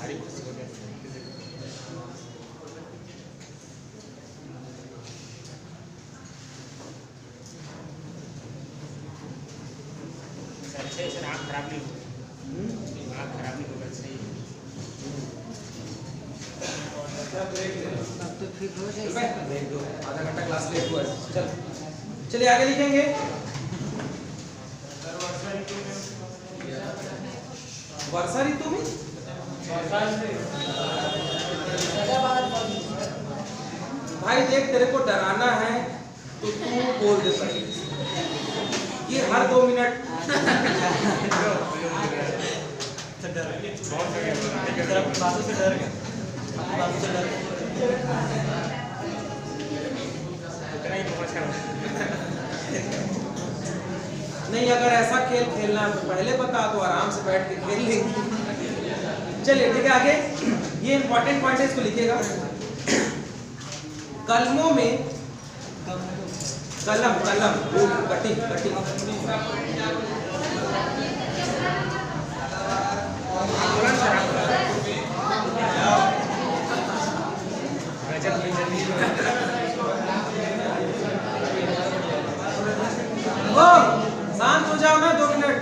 हरी खुशी हो गया अच्छे से आँख खराब नहीं होगी, आँख खराब नहीं होगा, सही है। अब तो फिर हो ठीक जाएगा। है, ब्रेक दो, आधा घंटा क्लास लेट हुआ है। चल चलिए आगे लिखेंगे। वर्षा ऋतु में भाई देख, तेरे को डराना है तो तू बोल दे सही। ये हर 2 मिनट बातों से डर गया, बातों से डर गया। उतना ही पहुँचा नहीं, अगर ऐसा खेल खेलना है तो पहले बता दो, आराम से बैठ के खेल लेंगे। चलिए ठीक है, आगे ये इंपॉर्टेंट पॉइंट है, इसको लिखिएगा। कलमों में कलम कटिंग शांत हो जाओ ना, 2 मिनट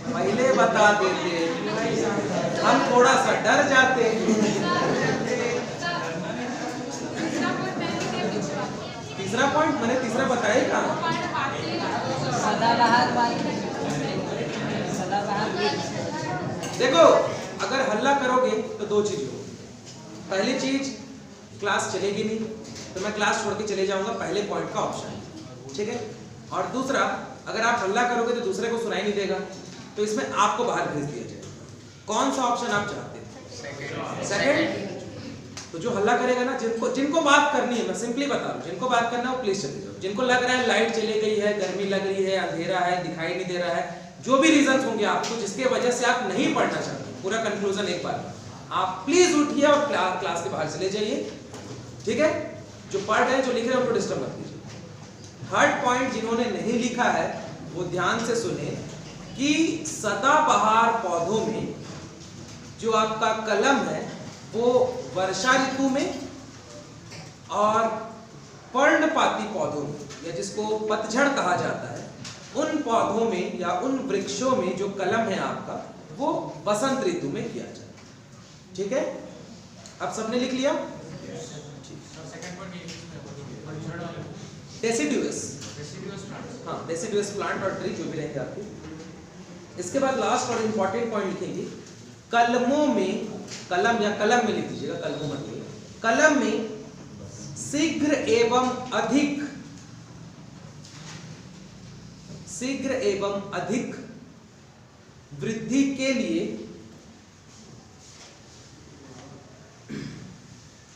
पहले बता देते, हम थोड़ा सा डर जाते। तीसरा पॉइंट मैंने तीसरा बताया कहाँ? सदाबहार वाली, सदाबहार देखो, अगर हल्ला करोगे तो 2 चीज हो। पहली चीज, क्लास चलेगी नहीं तो मैं क्लास छोड़ के चले जाऊंगा, पहले पॉइंट का ऑप्शन, ठीक है। और दूसरा, अगर आप हल्ला करोगे तो दूसरे को सुनाई नहीं देगा, तो इसमें आपको बाहर भेज दिया जाएगा। कौन सा ऑप्शन आप चाहते हैं? सेकंड। तो जो हल्ला करेगा ना, जिनको बात करनी है, मैं सिंपली बता रहा हूँ, जिनको बात करना है वो प्लीज चले जाओ। जिनको लग रहा है लाइट चली गई है, गर्मी लग रही है, अंधेरा है, दिखाई नहीं दे रहा है, जो भी रीजन होंगे आपको जिसके वजह से आप नहीं पढ़ना चाहते, पूरा कंक्लूजन एक बार, आप प्लीज उठिए और क्लास के बाहर चले जाइए, ठीक है। जो पढ़ रहे हैं, जो लिख रहे हैं, उनको डिस्टर्ब मत कीजिए। थर्ड पॉइंट जिन्होंने नहीं लिखा है वो ध्यान से सुने कि सदाबहार पौधों में जो आपका कलम है वो वर्षा ऋतु में और पर्णपाती पौधों में, या जिसको पतझड़ कहा जाता है, उन पौधों में या उन वृक्षों में जो कलम है आपका वो बसंत ऋतु में किया जाता है, ठीक है। अब सबने लिख लिया? डेसिडुअस, हाँ, डेसिडुअस प्लांट और ट्री जो भी रहेंगे आपके। इसके बाद लास्ट और इंपॉर्टेंट पॉइंट लिखेंगे, कलमों में, कलम या कलम में लिख दीजिएगा, कलमों में, कलम में शीघ्र एवं अधिक वृद्धि के लिए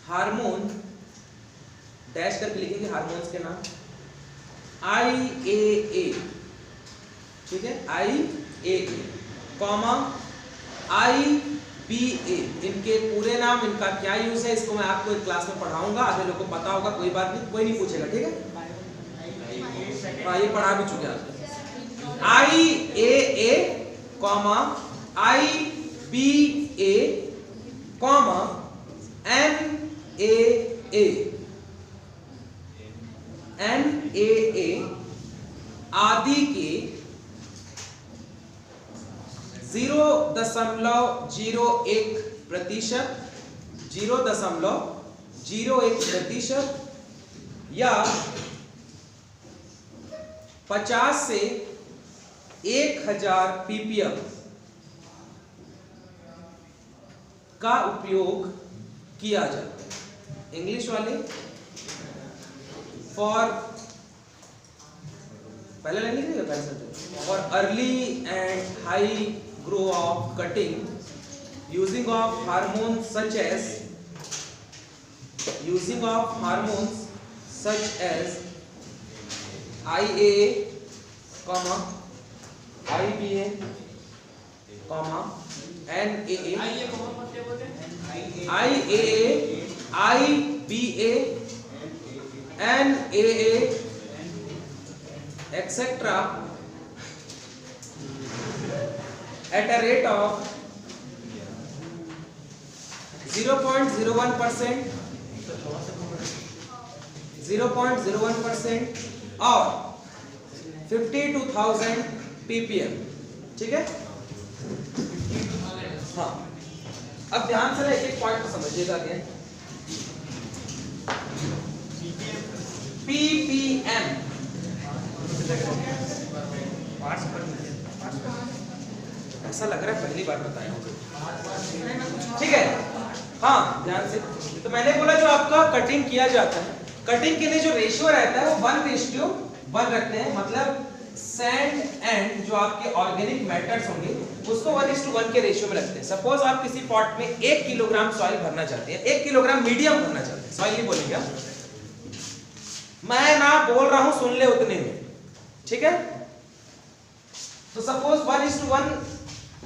हार्मोन, डैश करके लिखेंगे हार्मोन्स के नाम, IAA, ठीक है, IAA, कॉमा IBA, इनके पूरे नाम, इनका क्या यूज है, इसको मैं आपको एक क्लास में पढ़ाऊंगा, आधे लोगों को पता होगा, कोई बात नहीं, कोई नहीं पूछेगा, ठीक है। हाँ, ये पढ़ा भी चुके आप। IAA, comma IBA, comma NAA आदि के 0.01%, 0.01% या 50 से 1000 ppm का उपयोग किया जाता है। इंग्लिश वाले फॉर पहले लाइन लिख रही for early and high grow of cutting using of hormones such as IAA, IBA, NAA, IBA, NAA, etc. at a rate of 0.01%, 0.01% और 50 to 1000 ppm। ठीक है? हाँ, अब ध्यान से एक एक पॉइंट को समझिएगा। अगेन ppm ऐसा लग रहा है पहली बार बताया हूँ। ठीक है? हाँ, ध्यान से। तो मैंने बोला जो आपका कटिंग किया जाता है, कटिंग के लिए जो रेशियो रहता है वो 1:1 रखते हैं। मतलब सैंड एंड जो आपके ऑर्गेनिक मैटर्स होंगे उसको 1:1 के रेशियो में रखते हैं। सपोज आप किसी पॉट में 1 किलोग्राम सॉइल भरना चाहते हैं, 1 किलोग्राम मीडियम भरना चाहते हैं, सॉइल नहीं बोलेंगे, मैं ना बोल रहा हूं, सुन ले उतने में। ठीक है? तो सपोज 1:1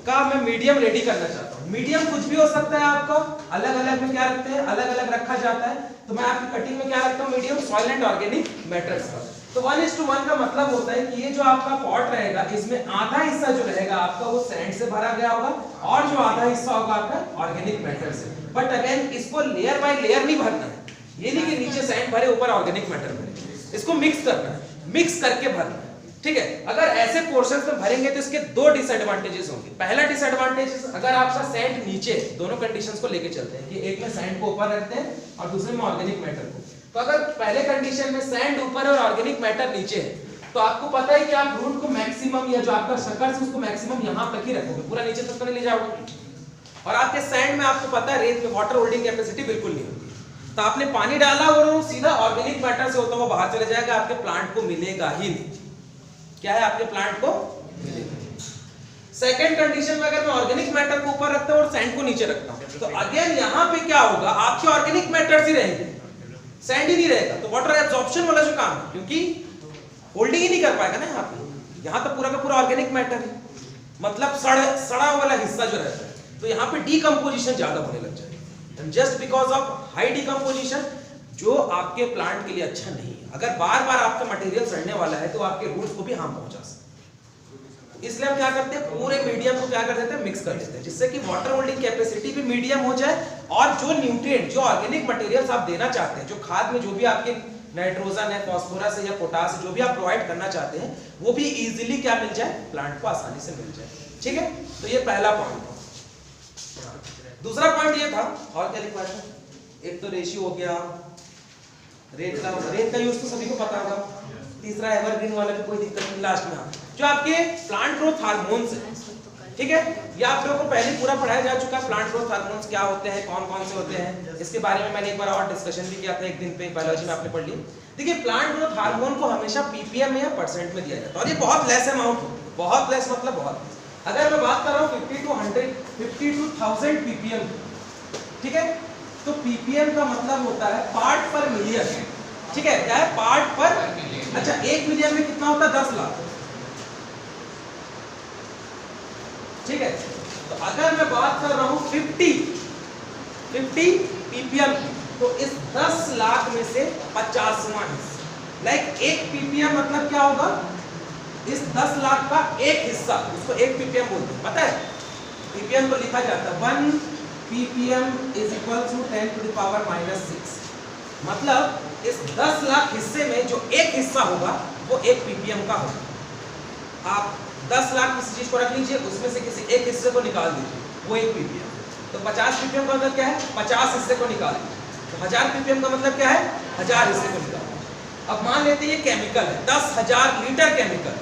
का मैं मीडियम रेडी करना चाहता हूं। मीडियम कुछ भी हो सकता है आपका, अलग अलग में क्या रखते हैं, अलग अलग रखा जाता है। तो मैं आपकी कटिंग में क्या रखता हूं, medium soil and organic matters का। तो 1:1 का मतलब होता है कि ये जो आपका पॉट रहेगा इसमें आधा हिस्सा जो रहेगा आपका वो सैंड से भरा गया होगा और जो आधा हिस्सा होगा आपका ऑर्गेनिक मैटर से। बट अगेन इसको लेयर बाय लेयर नहीं भरना है, ये नहीं कि नीचे सैंड भरे ऊपर ऑर्गेनिक मैटर भरे, इसको मिक्स करना है, मिक्स करके भरना है। ठीक है? अगर ऐसे पोर्शंस में भरेंगे तो इसके दो डिसएडवांटेजेस होंगे। पहला डिसएडवांटेज, अगर आपका सैंड नीचे, दोनों कंडीशंस को लेके चलते हैं कि एक में सैंड को ऊपर रखते हैं और दूसरे में ऑर्गेनिक मैटर को। तो अगर पहले कंडीशन में सैंड ऊपर और ऑर्गेनिक मैटर नीचे है तो आपको पता है कि आप रूट को मैक्सिमम या जो आपका शक्कर से उसको मैक्सिमम यहां तक ही रखोगे, पूरा नीचे तक तो नहीं ले जाओगे। और आपके सैंड में आपको पता है रेत में वाटर होल्डिंग कैपेसिटी बिल्कुल नहीं होती, तो आपने पानी डाला और वो सीधा ऑर्गेनिक मैटर से होता हुआ बाहर चले जाएगा, आपके प्लांट को मिलेगा ही नहीं। क्या है, आपके प्लांट को मिलेगा। सेकंड कंडीशन में अगर मैं ऑर्गेनिक मैटर को ऊपर रखता हूं और सैंड को नीचे रखता हूं तो अगेन यहां पे क्या होगा, आपके ऑर्गेनिक मैटर्स ही रहेंगे, सैंड ही नहीं रहेगा। तो वाटर एब्जॉर्प्शन वाला जो काम है, क्योंकि होल्डिंग ही नहीं कर पाएगा ना यहाँ पे, यहाँ तो पूरा का पूरा ऑर्गेनिक मैटर है, मतलब सड़ा वाला हिस्सा जो रहता है, तो यहाँ पे डीकंपोजिशन ज्यादा होने लग जाएगा। Just because of high decomposition जो आपके प्लांट के लिए अच्छा नहीं है। अगर बार बार आपका मटेरियल सड़ने वाला है तो आपके रूट्स को भी हार्म पहुंचा सकता है। इसलिए हम क्या करते हैं, पूरे मीडियम को क्या कर देते हैं, मिक्स कर देते हैं, जिससे कि वाटर होल्डिंग कैपेसिटी भी मीडियम हो जाए और जो न्यूट्रिएंट, जो ऑर्गेनिक मटेरियल्स आप देना चाहते हैं, जो खाद में जो भी आपके नाइट्रोजन है, फास्फोरस है या पोटास है, जो भी आप प्रोवाइड करना चाहते हैं वो भी इजीली क्या मिल जाए, प्लांट को आसानी से मिल जाए। ठीक है? तो ये पहला पॉइंट था। दूसरा पॉइंट ये था, और क्या लिखा था, एक तो रेशियो हो गया, रेत का यूज तो सभी को पता होगा। तीसरा एवरग्रीन वाला भी कोई दिक्कत नहीं। लास्ट में जो आपके प्लांट ग्रोथ हार्मोन्स है, ठीक है, ये आप लोगों को पहले पूरा पढ़ाया जा चुका है। प्लांट ग्रोथ हार्मोन्स क्या होते हैं, कौन कौन से होते हैं, इसके बारे में मैंने एक बार और डिस्कशन भी किया था एक दिन पे, बायोलॉजी में आपने पढ़ लिया। देखिए, प्लांट ग्रोथ हार्मोन को हमेशा पीपीएम में या परसेंट में दिया जाता है और ये बहुत लेस अमाउंट, बहुत लेस मतलब बहुत। अगर मैं बात कर रहा हूँ 50 to 1000 ppm, ठीक है, तो ppm का मतलब होता है पार्ट पर मिलियन। ठीक है, क्या है, पार्ट पर मिलियन। अच्छा, 1 मिलियन में कितना होता है, 10 लाख। ठीक है, तो अगर मैं बात कर रहा हूं 50 ppm तो इस 10 लाख में से 50वां हिस्सा, लाइक 1 ppm मतलब क्या होगा, इस 10 लाख का एक हिस्सा, उसको 1 ppm बोलते हैं। पता है, ppm को लिखा जाता है 1 ppm is equal to 10 to the power -6। मतलब इस 10 लाख हिस्से में जो एक हिस्सा होगा वो 1 ppm का होगा। आप 10 लाख किसी चीज को रख लीजिए, उसमें से किसी एक हिस्से को निकाल दीजिए, वो 1 ppm। तो 50 ppm का मतलब क्या है, 50 हिस्से को निकाल दीजिए। तो 1000 ppm का मतलब क्या है, 1000 हिस्से को निकाल। अब मान लेते हैं ये केमिकल है, 10,000 लीटर केमिकल,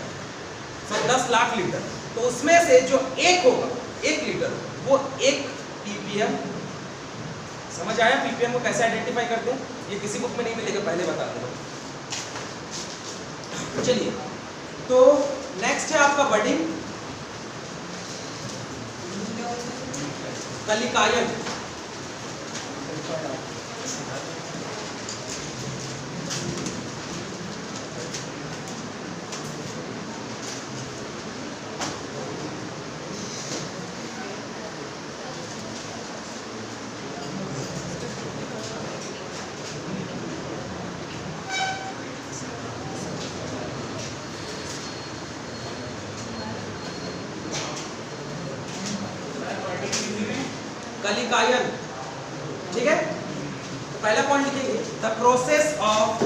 10 लाख लीटर, तो उसमें से जो एक होगा, 1 लीटर, वो 1 ppm। समझ आया ppm को कैसे आइडेंटिफाई करते हैं? ये किसी बुक में नहीं मिलेगा, पहले बता दूं। चलिए, तो नेक्स्ट है आपका बडिंग, कलिकायन। कलिकायन, ठीक है। तो पहला पॉइंट लिखेंगे, the process of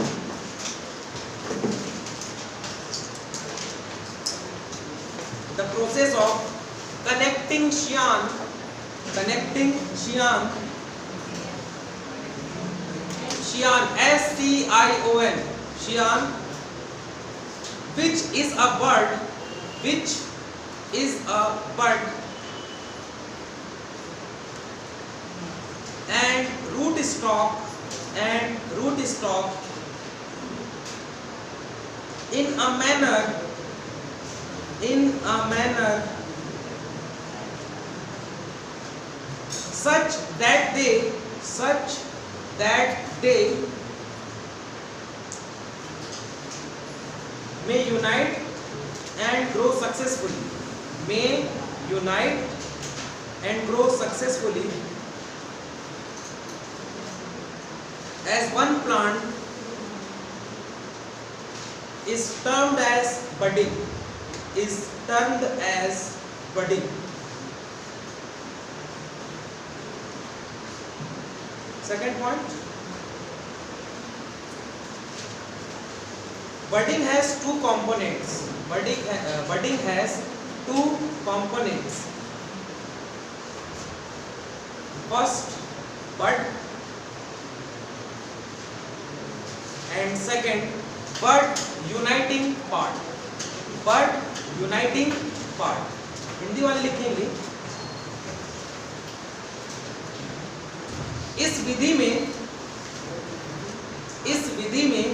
connecting scion SCION scion, which is a bud and root stock in a manner such that they may unite and grow successfully as one plant is termed as budding. Second point, budding has two components. Budding has two components. First, bud, and second, bud uniting part. Hindi वाले लिखेंगे, इस विधि में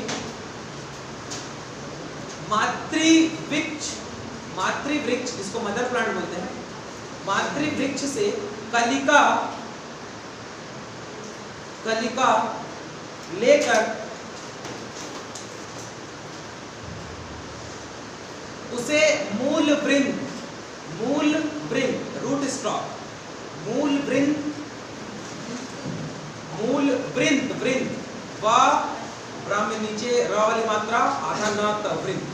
मातृवृक्ष जिसको mother plant बोलते हैं, मातृवृक्ष से कलिका लेकर उसे मूल वृंत रूट स्टॉक, मूल वृंत व ब्राह्मण नीचे र वाली मात्रा आधा न त वृंत,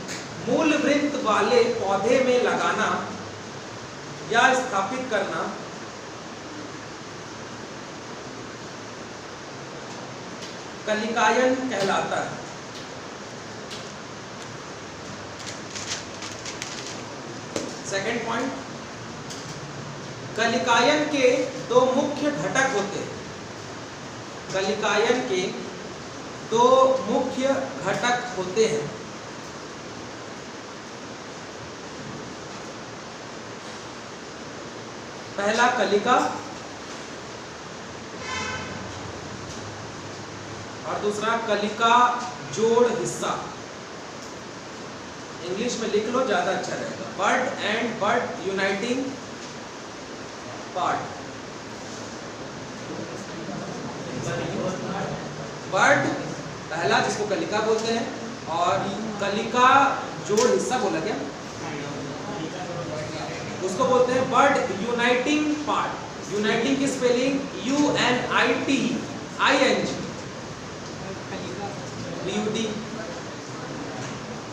मूल वृंत वाले पौधे में लगाना या स्थापित करना कलिकायन कहलाता है। सेकेंड पॉइंट, कलिकायन के दो मुख्य घटक होते हैं। कलिकायन के दो मुख्य घटक होते हैं। पहला कलिका और दूसरा कलिका जोड़ हिस्सा। इंग्लिश में लिख लो, ज्यादा अच्छा रहेगा। बड एंड बड यूनाइटिंग पार्ट। बड पहला जिसको कलिका बोलते हैं, और कलिका जोड़ हिस्सा बोला गया उसको बोलते हैं बड यूनाइटिंग पार्ट। यूनाइटिंग की स्पेलिंग UNITING BUD,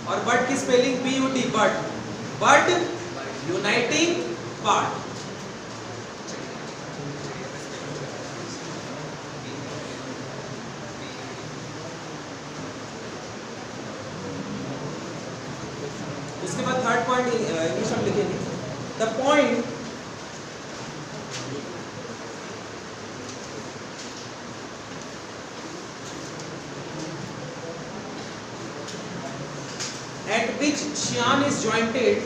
और बड की स्पेलिंग BUD बड यूनाइटिंग पार्ट। उसके बाद थर्ड पॉइंट इंग्लिश में लिखेंगे, the point which Xian is jointed,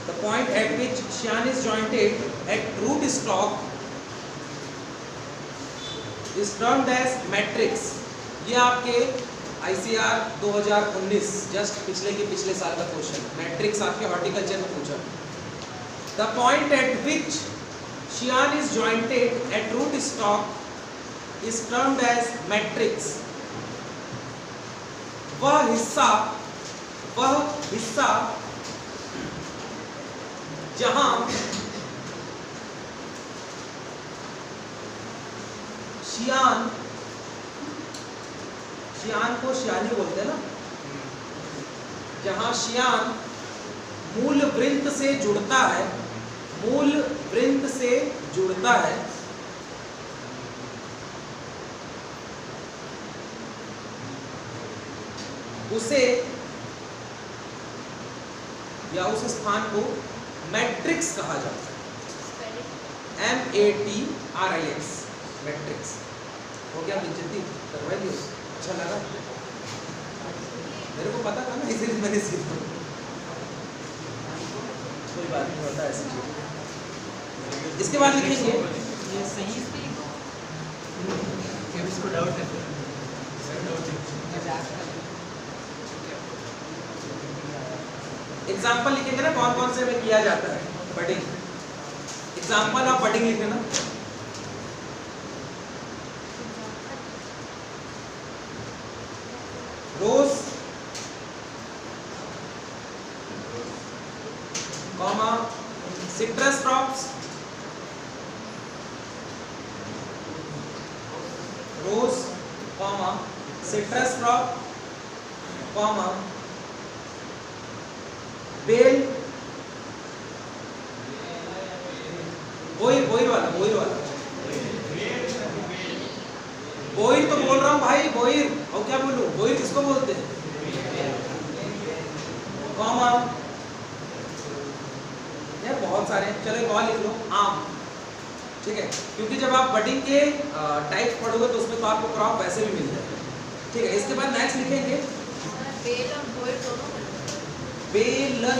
the point at which Xian is jointed at root stock is termed as matrix. ये आपके ICR 2019 just पिछले साल का क्वेश्चन, मैट्रिक्स आपके हॉर्टिकल्चर में पूछा. The point at which Xian is jointed at root stock is termed as matrix. वह हिस्सा जहां शियान को शियानी बोलते हैं ना, जहां शियान मूल वृंत से जुड़ता है, उसे या उस स्थान को मैट्रिक्स कहा जाता है. MATRIX, matrix. हो गया बेइज्जती करवाई दी. अच्छा लगा, मेरे को पता था ना, इसीलिए मैंने सीखा. कोई बात नहीं, होता है ऐसी चीज. इसके बाद लिखेंगे ये सही से इसको डाउट है एग्जाम्पल लिखेंगे ना, कौन कौन से में किया जाता है बडिंग. एग्जाम्पल ऑफ बडिंग लिखे ना. Rose comma citrus crops, rose comma citrus crop comma बेल. बोइर वाला बोइर तो बोल रहा हूं भाई, बोइर. और क्या बोलूं, बोइर किसको बोलते हैं. कॉमा यार बहुत सारे हैं, चलो एक और लिख लो, आम. ठीक है, क्योंकि जब आप बडिंग के टाइप्स पढ़ोगे तो उसमें तो आपको क्रॉप वैसे भी मिल जाएगा. ठीक है, इसके बाद नेक्स्ट लिखेंगे बेल और बोइर दोनों. बेलन,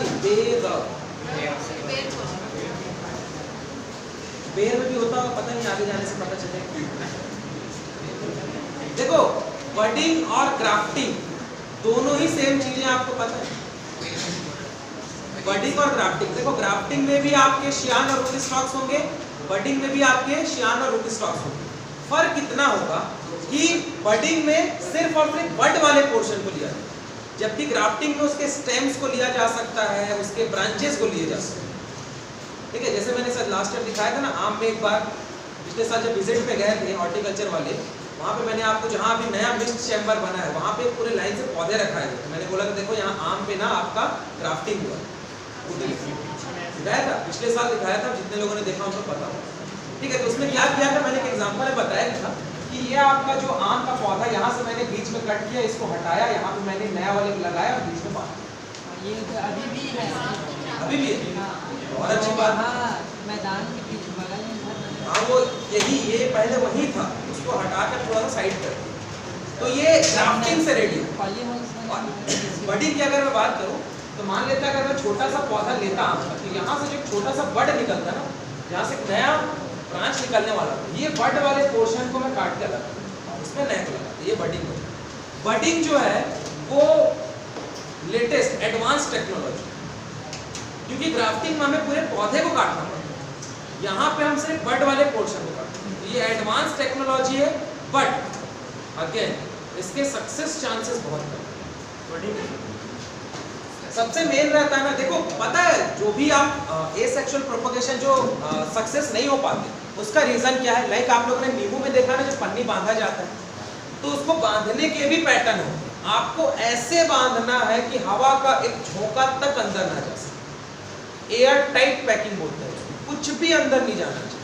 बेर में भी होता होगा, पता नहीं, आगे जाने से पता चलेगा. देखो बडिंग और ग्राफ्टिंग दोनों ही सेम चीजें, आपको पता है. बडिंग और ग्राफ्टिंग, देखो ग्राफ्टिंग में भी आपके शियान और रूट स्टॉक्स होंगे, बडिंग में भी आपके शियान और रूट स्टॉक्स होंगे. फर्क इतना होगा कि बडिंग में सिर्फ और सिर्फ बड वाले पोर्शन को लिया जाए, जबकि ग्राफ्टिंग में उसके स्टेम्स को लिया जा सकता है, उसके ब्रांचेस को लिए जा सकते हैं. ठीक है, जैसे मैंने सर लास्ट टाइम दिखाया था ना, आम में एक बार पिछले साल जब विजिट पे गए थे हॉर्टिकल्चर वाले, वहाँ पे मैंने आपको जहाँ अभी नया मिक्स्ड चैम्बर बना है वहाँ पे पूरे लाइन से पौधे रखाए थे. मैंने बोला था देखो यहाँ आम पे ना आपका ग्राफ्टिंग हुआ दिखाया था, पिछले साल दिखाया था, जितने लोगों ने देखा उनको पता हो. ठीक है, तो उसमें क्या किया था, मैंने एक एग्जाम्पल में बताया था कि ये आपका जो आम का पौधा यहाँ से मैंने बीच में कट किया, इसको हटाया, यहाँ पे मैंने नया वाले लगाया और बीच में बांधा. ये अभी भी है. अभी भी है, बहुत अच्छी बात. हाँ, मैदान के पीछे बगल में घर बना. हाँ, वो यही, ये पहले वही था, उसको हटा कर थोड़ा सा साइड कर दिया. तो ये ग्राफ्टिंग से रेडी है. बडिंग की अगर मैं बात करूँ तो मान लेता अगर मैं छोटा सा पौधा लेता आम का, तो यहाँ से जो छोटा सा बड निकलता है ना, जहाँ से नया ब्रांच निकलने वाला था, ये बड वाले पोर्शन को मैं काट के लगाता, उसमें नया लगाता. ये बडिंग होता है. बडिंग जो है वो लेटेस्ट एडवांस टेक्नोलॉजी, क्योंकि ग्राफ्टिंग में हमें पूरे पौधे को काटना पड़ता है, यहाँ पे हम सिर्फ बड वाले पोर्शन को काटते हैं. ये एडवांस टेक्नोलॉजी है, बट अगेन इसके सक्सेस चांसेस बहुत कम है. सबसे मेन रहता है ना, देखो पता है जो भी आप एसेक्सुअल प्रोपगेशन जो सक्सेस नहीं हो पाते उसका रीजन क्या है. लाइक आप लोगों ने नींबू में देखा ना, जो पन्नी बांधा जाता है तो उसको बांधने के भी पैटर्न हो. आपको ऐसे बांधना है कि हवा का एक झोंका तक अंदर ना जा सके. एयर टाइट पैकिंग बोलते हैं, कुछ भी अंदर नहीं जाना चाहिए.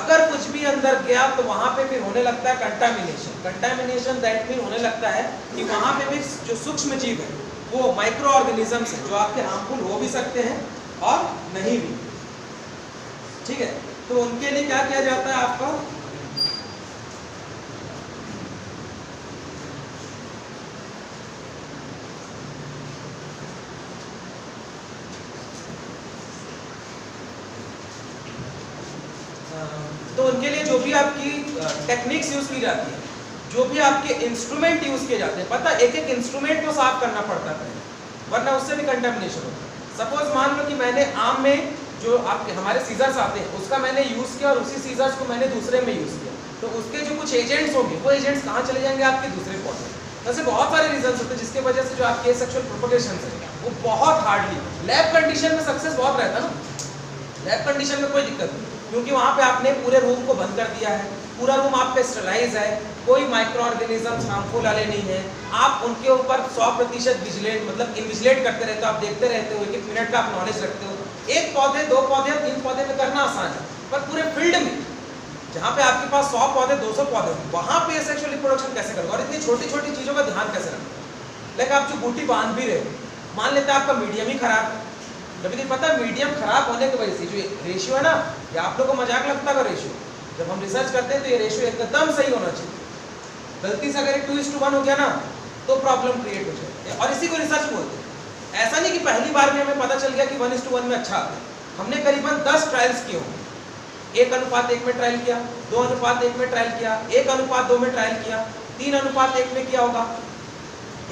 अगर कुछ भी अंदर गया तो वहां पे फिर होने लगता है कंटामिनेशन. कंटामिनेशन दैट मीन होने लगता है कि वहां पे भी जो सूक्ष्म जीव है, वो माइक्रो ऑर्गेनिजम्स है, जो आपके हार्मफुल हो भी सकते हैं और नहीं भी. ठीक है, तो उनके लिए क्या किया जाता है, आपका तो उनके लिए जो भी आपकी टेक्निक्स यूज की जाती है, जो भी आपके इंस्ट्रूमेंट यूज किए जाते हैं, पता एक एक इंस्ट्रूमेंट को साफ करना पड़ता है, वरना उससे भी कंटेमिनेशन होता है। सपोज मान लो कि मैंने आम में जो आपके हमारे सीजर्स आते हैं उसका मैंने यूज किया और उसी सीजर्स को मैंने दूसरे में यूज किया, तो उसके जो कुछ एजेंट्स होंगे वो एजेंट्स कहाँ चले जाएंगे, आपके दूसरे पौधे। वैसे बहुत सारे रीजन होते हैं जिसके वजह से जो आपके सेक्सुअल प्रोपगेशन है वो बहुत हार्डली, लैब कंडीशन में सक्सेस बहुत रहता है ना, लैब कंडीशन में कोई दिक्कत नहीं, क्योंकि वहाँ पे आपने पूरे रूम को बंद कर दिया है, पूरा रूम आपका स्टरलाइज है, कोई माइक्रो ऑर्गेनिज्म हार्मफुल वाले नहीं है, आप उनके ऊपर 100% विजिलेट मतलब इन्विजिलेट करते रहते हो, आप देखते रहते हो, एक एक मिनट का आप नॉलेज रखते हो। एक पौधे, 2 पौधे, 3 पौधे में करना आसान है, पर पूरे फील्ड में जहाँ पे आपके पास 100 पौधे, 200 पौधे, वहाँ पे सेक्सुअल रिप्रोडक्शन कैसे करोगे, और इतनी छोटी छोटी चीज़ों का ध्यान कैसे रखोगे। लाइक आप जो बूटी बांध भी रहे हो, मान लेते हैं आपका मीडियम ही खराब है, कभी पता है मीडियम खराब होने की वजह से जो रेशियो है ना, ये आप लोगों को मजाक लगता है रेशियो, जब हम रिसर्च करते हैं तो ये रेशियो एकदम सही होना चाहिए। गलती से अगर 2:1 हो गया ना तो प्रॉब्लम क्रिएट हो जाती है, और इसी को रिसर्च बोलते हैं। ऐसा नहीं कि पहली बार में हमें पता चल गया कि 1:1 में अच्छा आता है, हमने करीबन 10 ट्रायल्स किए होंगे, 1:1 में ट्रायल किया, 2:1 में ट्रायल किया, 1:2 में ट्रायल किया, 3:1 में किया होगा,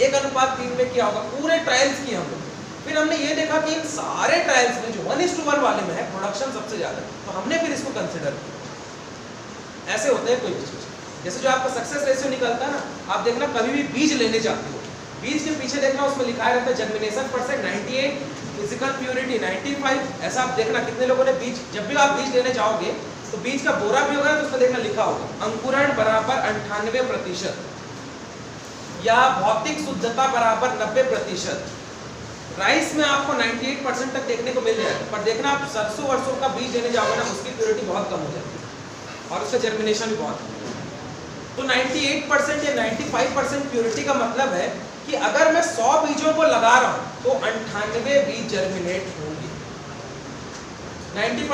1:3 में किया होगा, पूरे ट्रायल्स किए हमने। फिर हमने ये देखा कि इन सारे ट्रायल्स में जो 1:1 वाले में है प्रोडक्शन सबसे ज्यादा, तो हमने फिर इसको कंसिडर किया। ऐसे होते हैं कोई भी चीज, जैसे जो आपका सक्सेस रेशियो निकलता है ना, आप देखना कभी भी बीज लेने जाते हो, बीज के पीछे देखना उसमें लिखा रहता है जर्मिनेशन परसेंट 98, फिजिकल प्योरिटी 95, ऐसा आप देखना कितने लोगों ने बीज, जब भी आप बीज लेने जाओगे तो बीज का बोरा भी होगा तो उसमें देखना लिखा होगा अंकुरण बराबर 98% या भौतिक शुद्धता बराबर 90%। राइस में आपको 98% तक देखने को मिल जाएगा, पर देखना आप सरसों वरसों का बीज लेने जाओगे ना उसकी प्योरिटी बहुत कम हो जाती है और उसका जर्मिनेशन भी बहुत कम। तो 98% या 95% प्योरिटी का मतलब है कि अगर मैं 100 बीजों को लगा रहा हूं तो 98 बीज जर्मिनेट होंगे। 95